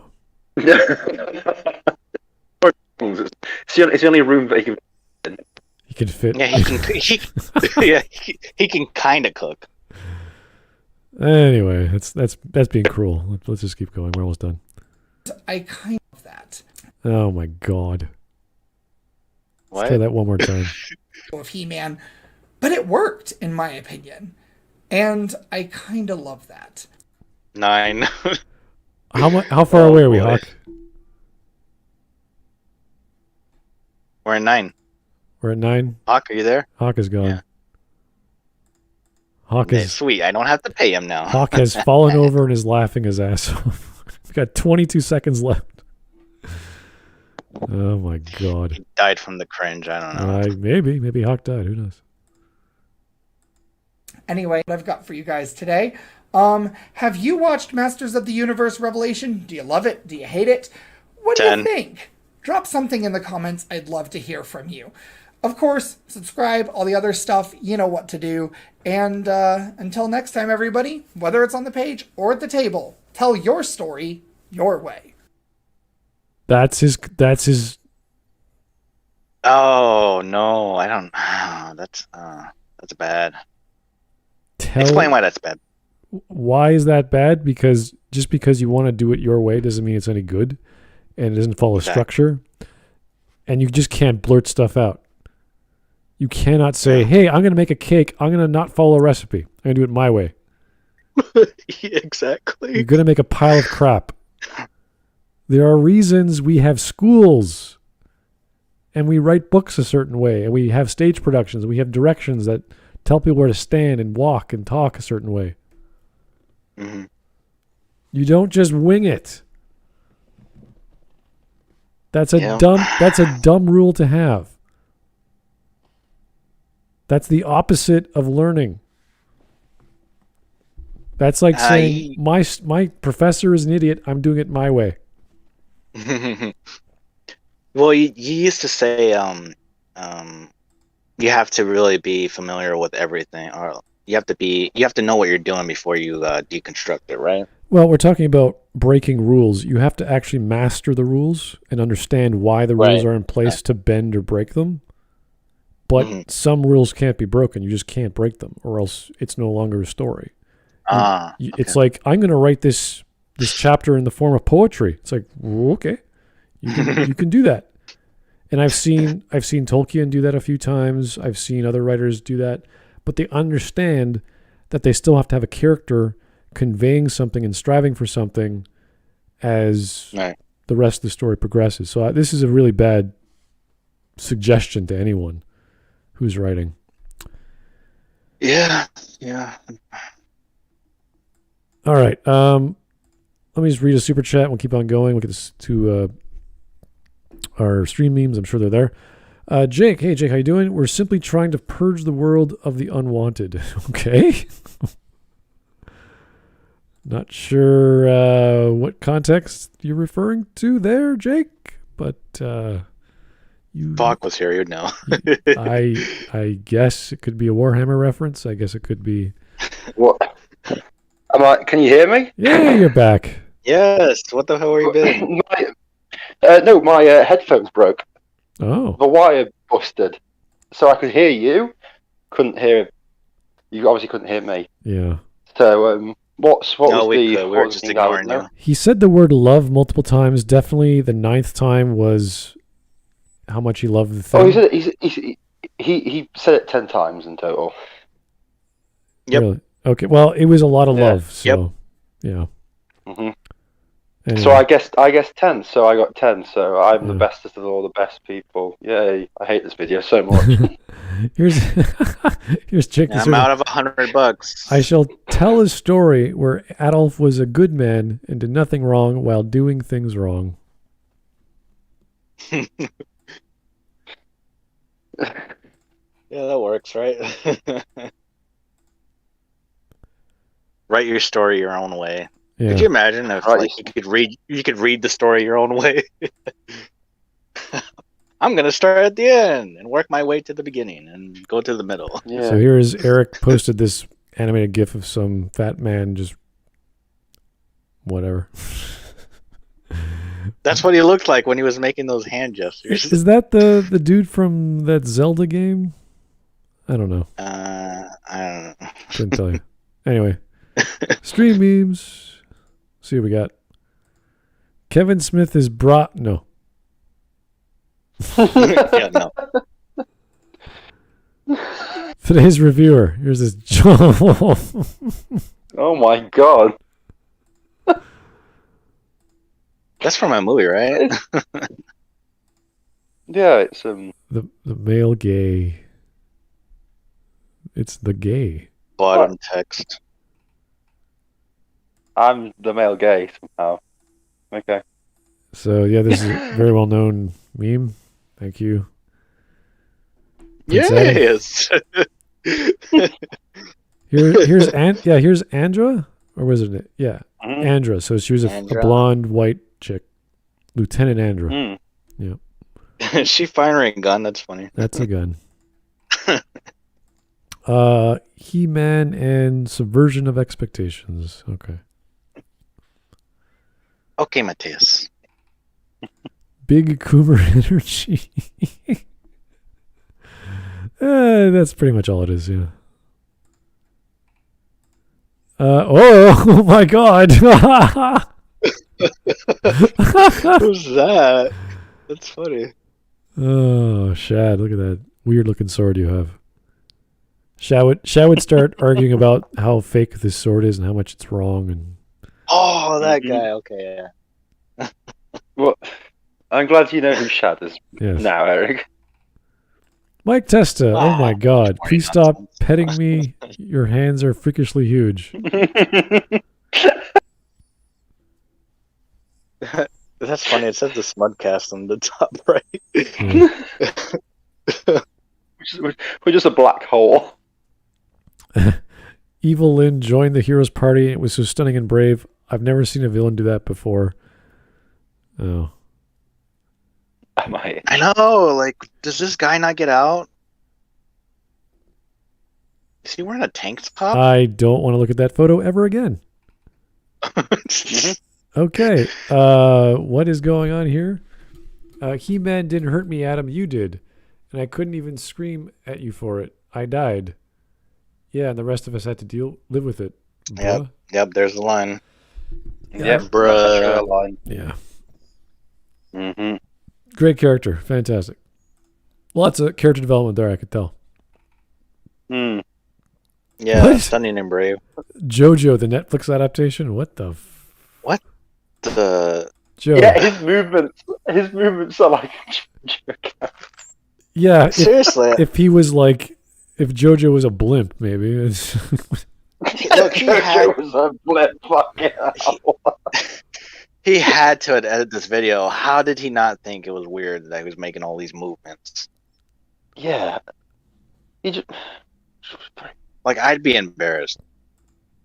It's the only room that he can. he can fit. Yeah, he can. He can kind of cook. Anyway, that's being cruel. Let's just keep going. We're almost done. I kind of that Oh my god. What? Let's try that one more time. of He-Man, but it worked in my opinion, and I kind of love that. 9. How far away are we, boy. Hawk? We're at 9. We're at 9. Hawk, are you there? Hawk is gone. Yeah. Hawk Yeah, is sweet. I don't have to pay him now. Hawk has fallen over and is laughing his ass off. We've got 22 seconds left. Oh my god. He died from the cringe. I don't know. Maybe Hawk died. Who knows? Anyway, what I've got for you guys today. Have you watched Masters of the Universe Revelation? Do you love it? Do you hate it? What do 10. you think? Drop something in the comments. I'd love to hear from you. Of course, subscribe, all the other stuff, you know what to do. And until next time, everybody, whether it's on the page or at the table, tell your story your way. That's his Oh no, I don't. That's bad. Explain why that's bad. Why is that bad? Because just because you want to do it your way doesn't mean it's any good, and it doesn't follow structure, and you just can't blurt stuff out. You cannot say, "Hey, I'm going to make a cake. I'm going to not follow a recipe. I'm going to do it my way." Exactly. You're going to make a pile of crap. There are reasons we have schools, and we write books a certain way, and we have stage productions. We have directions that tell people where to stand and walk and talk a certain way. Mm-hmm. You don't just wing it. That's a dumb rule to have. That's the opposite of learning. That's like saying my professor is an idiot. I'm doing it my way. Well, you used to say you have to really be familiar with everything, or you have to know what you're doing before you deconstruct it, right? Well, we're talking about breaking rules. You have to actually master the rules and understand why the rules are in place to bend or break them. But some rules can't be broken. You just can't break them, or else it's no longer a story. It's like, I'm going to write this chapter in the form of poetry. It's like, okay, you can do that. And I've seen Tolkien do that a few times. I've seen other writers do that, but they understand that they still have to have a character conveying something and striving for something as the rest of the story progresses. So this is a really bad suggestion to anyone who's writing. Yeah. All right. Let me just read a super chat. We'll keep on going. We'll get this to our stream memes. I'm sure they're there. Jake. Hey, Jake. How you doing? We're simply trying to purge the world of the unwanted. Okay. Not sure what context you're referring to there, Jake, but Bach was here, you'd know. I guess it could be a Warhammer reference. I guess it could be. What? Can you hear me? Yeah, you're back. Yes. What the hell were you doing? My headphones broke. Oh. The wire busted, so I could hear you. Couldn't hear. You obviously couldn't hear me. Yeah. So what was we the? we were just ignoring you. He said the word love multiple times. Definitely the 9th time was how much he loved the thing. Oh, he said it 10 times in total. Yep. Really? Okay. Well, it was a lot of love. So, yeah. Mm-hmm. Anyway. So I guess 10. So I got 10. So I'm the bestest of all the best people. Yay! I hate this video so much. Here's Jake. I'm out of $100. I shall tell a story where Adolf was a good man and did nothing wrong while doing things wrong. Yeah, that works, right? Write your story your own way. Yeah. Could you imagine if you could read the story your own way? I'm gonna start at the end and work my way to the beginning and go to the middle. Yeah. So here's Eric posted this animated GIF of some fat man just whatever. That's what he looked like when he was making those hand gestures. Is that the dude from that Zelda game? I don't know. I don't know. Couldn't tell you. Anyway, stream memes. See what we got. Kevin Smith is no. Yeah, no. Today's reviewer. Here's this. Oh my god. That's from a movie, right? Yeah, it's the male gay. It's the gay. Bottom text. I'm the male gay somehow. Okay. So yeah, this is a very well known meme. Thank you. Yes. Here's Andra, or was it? Yeah, Andra. So she was a blonde white chick, Lieutenant Andra. Yeah. She firing a gun. That's funny. That's a gun. He-Man and Subversion of Expectations. Okay. Okay, Matthias. Big Coomer energy. That's pretty much all it is, yeah. Oh my god. Who's that? That's funny. Oh, Shad, look at that weird looking sword you have. Shad would start arguing about how fake this sword is and how much it's wrong. And oh, that guy. Okay, yeah. Well, I'm glad you know who Shad is now, Eric. Mike Testa, oh my god. Please stop petting me. Your hands are freakishly huge. That's funny. It says the Smudcast on the top right. We're just a black hole. Evil Lynn joined the hero's party. It was so stunning and brave. I've never seen a villain do that before. Oh. I might. I know. Like, does this guy not get out? Is he wearing a tank top? I don't want to look at that photo ever again. Okay. What is going on here? He-Man didn't hurt me, Adam. You did. And I couldn't even scream at you for it. I died. Yeah, and the rest of us had to live with it. Bruh. Yep, there's the line. Yeah, bruh. Line. Yeah. Mm-hmm. Great character. Fantastic. Lots of character development there, I could tell. Mm. Yeah, What? stunning and brave. JoJo, the Netflix adaptation? What the... What the... Joe. Yeah, his movements are like. Yeah, if, Seriously. if he was like... If JoJo was a blimp, maybe. Look, he was a blip. Fucking hell. He had to edit this video. How did he not think it was weird that he was making all these movements? Yeah. He just. Like, I'd be embarrassed,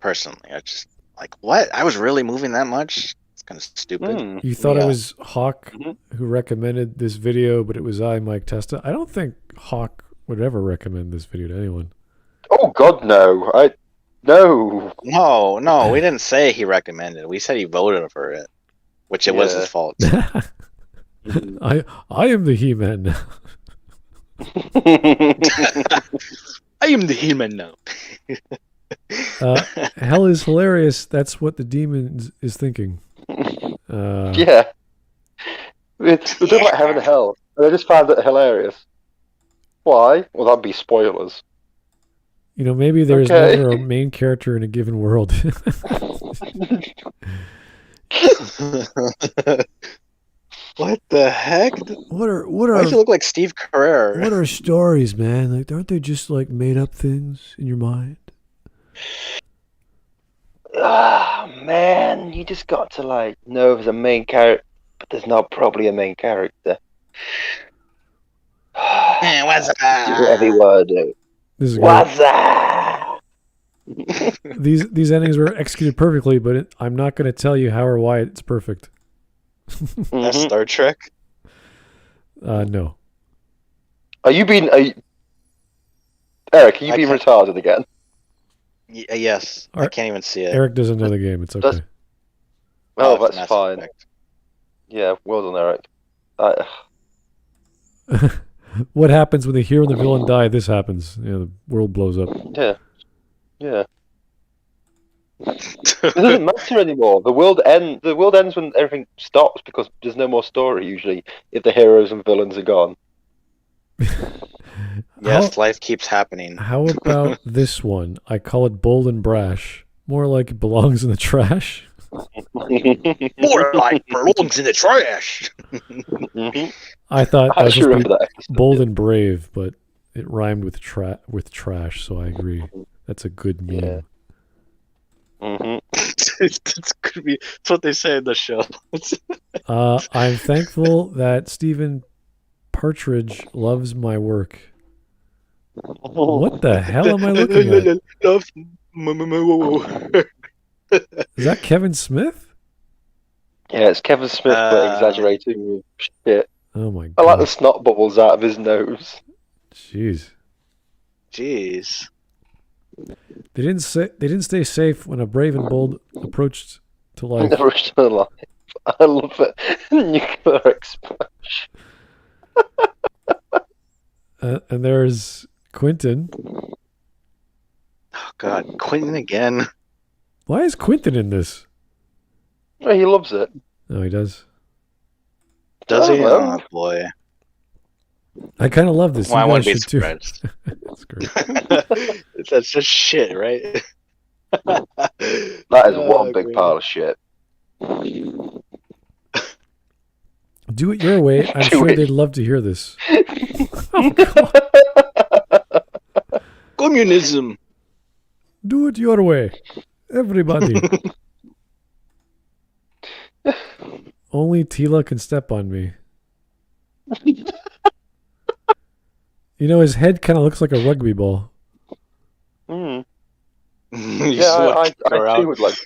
personally. I just, like, what? I was really moving that much? It's kind of stupid. You thought Yeah. it was Hawk who recommended this video, but it was I, Mike Testa. I don't think Hawk would ever recommend this video to anyone. Oh God, no! No. No, we didn't say he recommended it. We said he voted for it, which it was his fault. I am the He-Man now. I am the He-Man now. Hell is hilarious. That's what the demon is thinking. Yeah. We're talking about heaven and hell, and I just found it hilarious. Why? Well, that'd be spoilers. You know, maybe there's Okay. never a main character in a given world. What the heck? What Why are does he look like Steve Carell? what are stories, man? Like, aren't they just like made up things in your mind? Ah, man, you just got to like know there's a main character, but there's not probably a main character. Man, what's Do whatever you want to do. This is good. What's that? These endings were executed perfectly, but I'm not going to tell you how or why it's perfect. That's Star Trek? No. Eric, are you being retarded again? Yes. I can't even see it. Eric doesn't know the game. It's okay. Oh, it's that's Mass fine. Effect. Yeah, well done, Eric. What happens when the hero and the villain die? This happens. You know, the world blows up. Yeah. It doesn't matter anymore. The world ends when everything stops because there's no more story usually if the heroes and villains are gone. Yes, life keeps happening. How about this one? I call it bold and brash. More like it belongs in the trash. More like belongs in the trash. I thought I that should was remember that episode. bold and brave, but it rhymed with trash, so I agree. That's a good meme. Yeah. It's gonna be. That's what they say in the show. I'm thankful that Stephen Partridge loves my work. What the hell am I looking at? Is that Kevin Smith? Yeah, it's Kevin Smith, but exaggerating shit. Oh my god. I like the snot bubbles out of his nose. Jeez. They didn't stay safe when a brave and bold approached to life. Never to life. I love it. Nuclear explosion. And there's Quentin. Oh God, Quentin again. Why is Quentin in this? Oh, he loves it. Oh, he does. Does he? well. Oh boy. I kind of love this. Well, I You wouldn't guys be should too. surprised. That's great. That's just shit, right? That is one big great. pile of shit. Do it your way. I'm Do sure it. they'd love to hear this. Oh, God. Communism. Do it your way. Everybody. Only Tila can step on me. You know, his head kind of looks like a rugby ball. Mm. You Yeah, switched I around. too would like.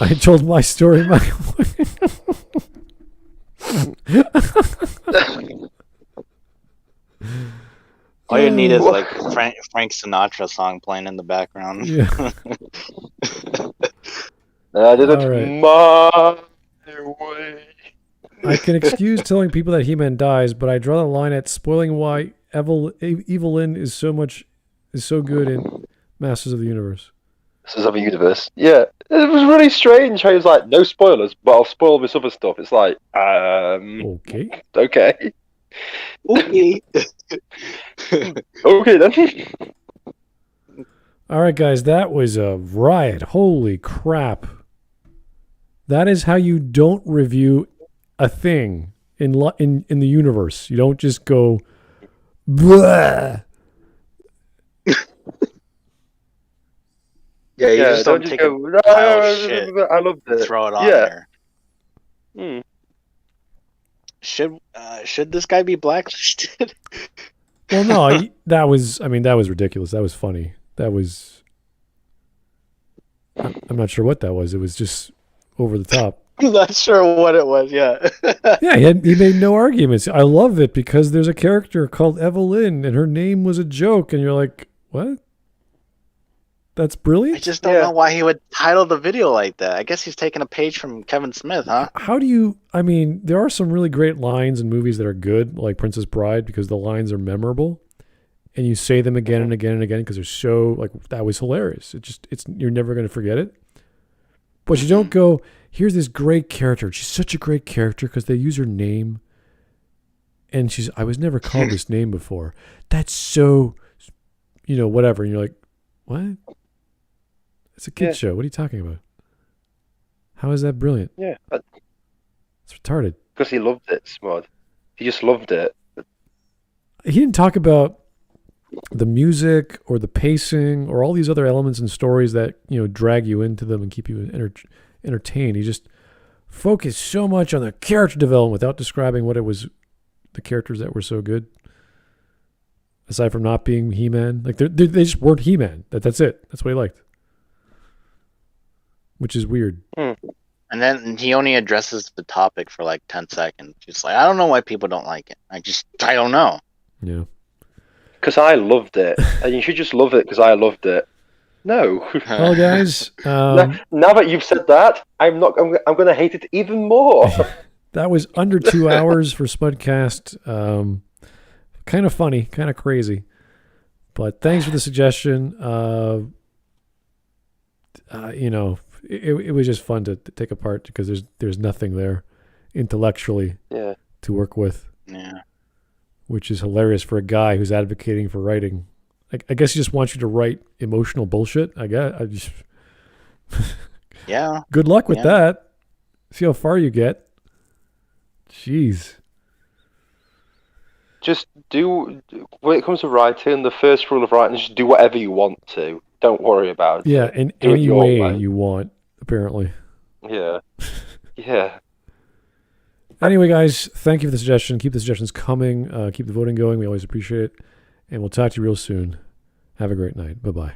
I told my story, my All you need is like Frank Sinatra song playing in the background. Yeah. I did it All right. my way. I can excuse telling people that He-Man dies, but I draw the line at spoiling why Evelyn is so good in Masters of the Universe. Masters of the Universe. Yeah, it was really strange how he was like, no spoilers, but I'll spoil this other stuff. It's like, Okay. okay. Okay. Okay then. All right, guys, that was a riot. Holy crap. That is how you don't review a thing in the universe. You don't just go, blah. Yeah, you just don't just take go, a pile of shit, I loved it. throw it on Yeah. there. Should this guy be blacklisted? Well, no, that was ridiculous. That was funny. That was, I'm not sure what that was. It was just over the top. I'm not sure what it was. Yeah. Yeah, he made no arguments. I love it because there's a character called Evelyn and her name was a joke. And you're like, what? That's brilliant. I just don't know why he would title the video like that. I guess he's taking a page from Kevin Smith, huh? How do you, I mean, there are some really great lines in movies that are good, like Princess Bride, because the lines are memorable. And you say them again and again and again because they're so, like, that was hilarious. You're never going to forget it. But you don't go, here's this great character. She's such a great character because they use her name. And I was never called this name before. That's so, whatever. And you're like, what? It's a kid's show. What are you talking about? How is that brilliant? Yeah. It's retarded. Because he loved it, Smud. He just loved it. He didn't talk about the music or the pacing or all these other elements and stories that, drag you into them and keep you entertained. He just focused so much on the character development without describing what it was, the characters that were so good. Aside from not being He-Man. Like, they just weren't He-Man. That's it. That's what he liked. Which is weird. And then he only addresses the topic for like 10 seconds. He's like, I don't know why people don't like it. I don't know. Yeah. Because I loved it. And you should just love it because I loved it. No. Well, guys. Now that you've said that, I'm going to hate it even more. That was under 2 hours for Smudcast. Kind of funny, kind of crazy. But thanks for the suggestion. It was just fun to take apart because there's nothing there intellectually to work with. Yeah. Which is hilarious for a guy who's advocating for writing. I guess he just wants you to write emotional bullshit. Yeah. Good luck with that. See how far you get. Jeez. Just do, when it comes to writing, the first rule of writing is just do whatever you want to. Don't worry about it. Yeah, in Do it any your way way. you want, apparently. Yeah. Yeah. Anyway, guys, thank you for the suggestion. Keep the suggestions coming. Keep the voting going. We always appreciate it. And we'll talk to you real soon. Have a great night. Bye-bye.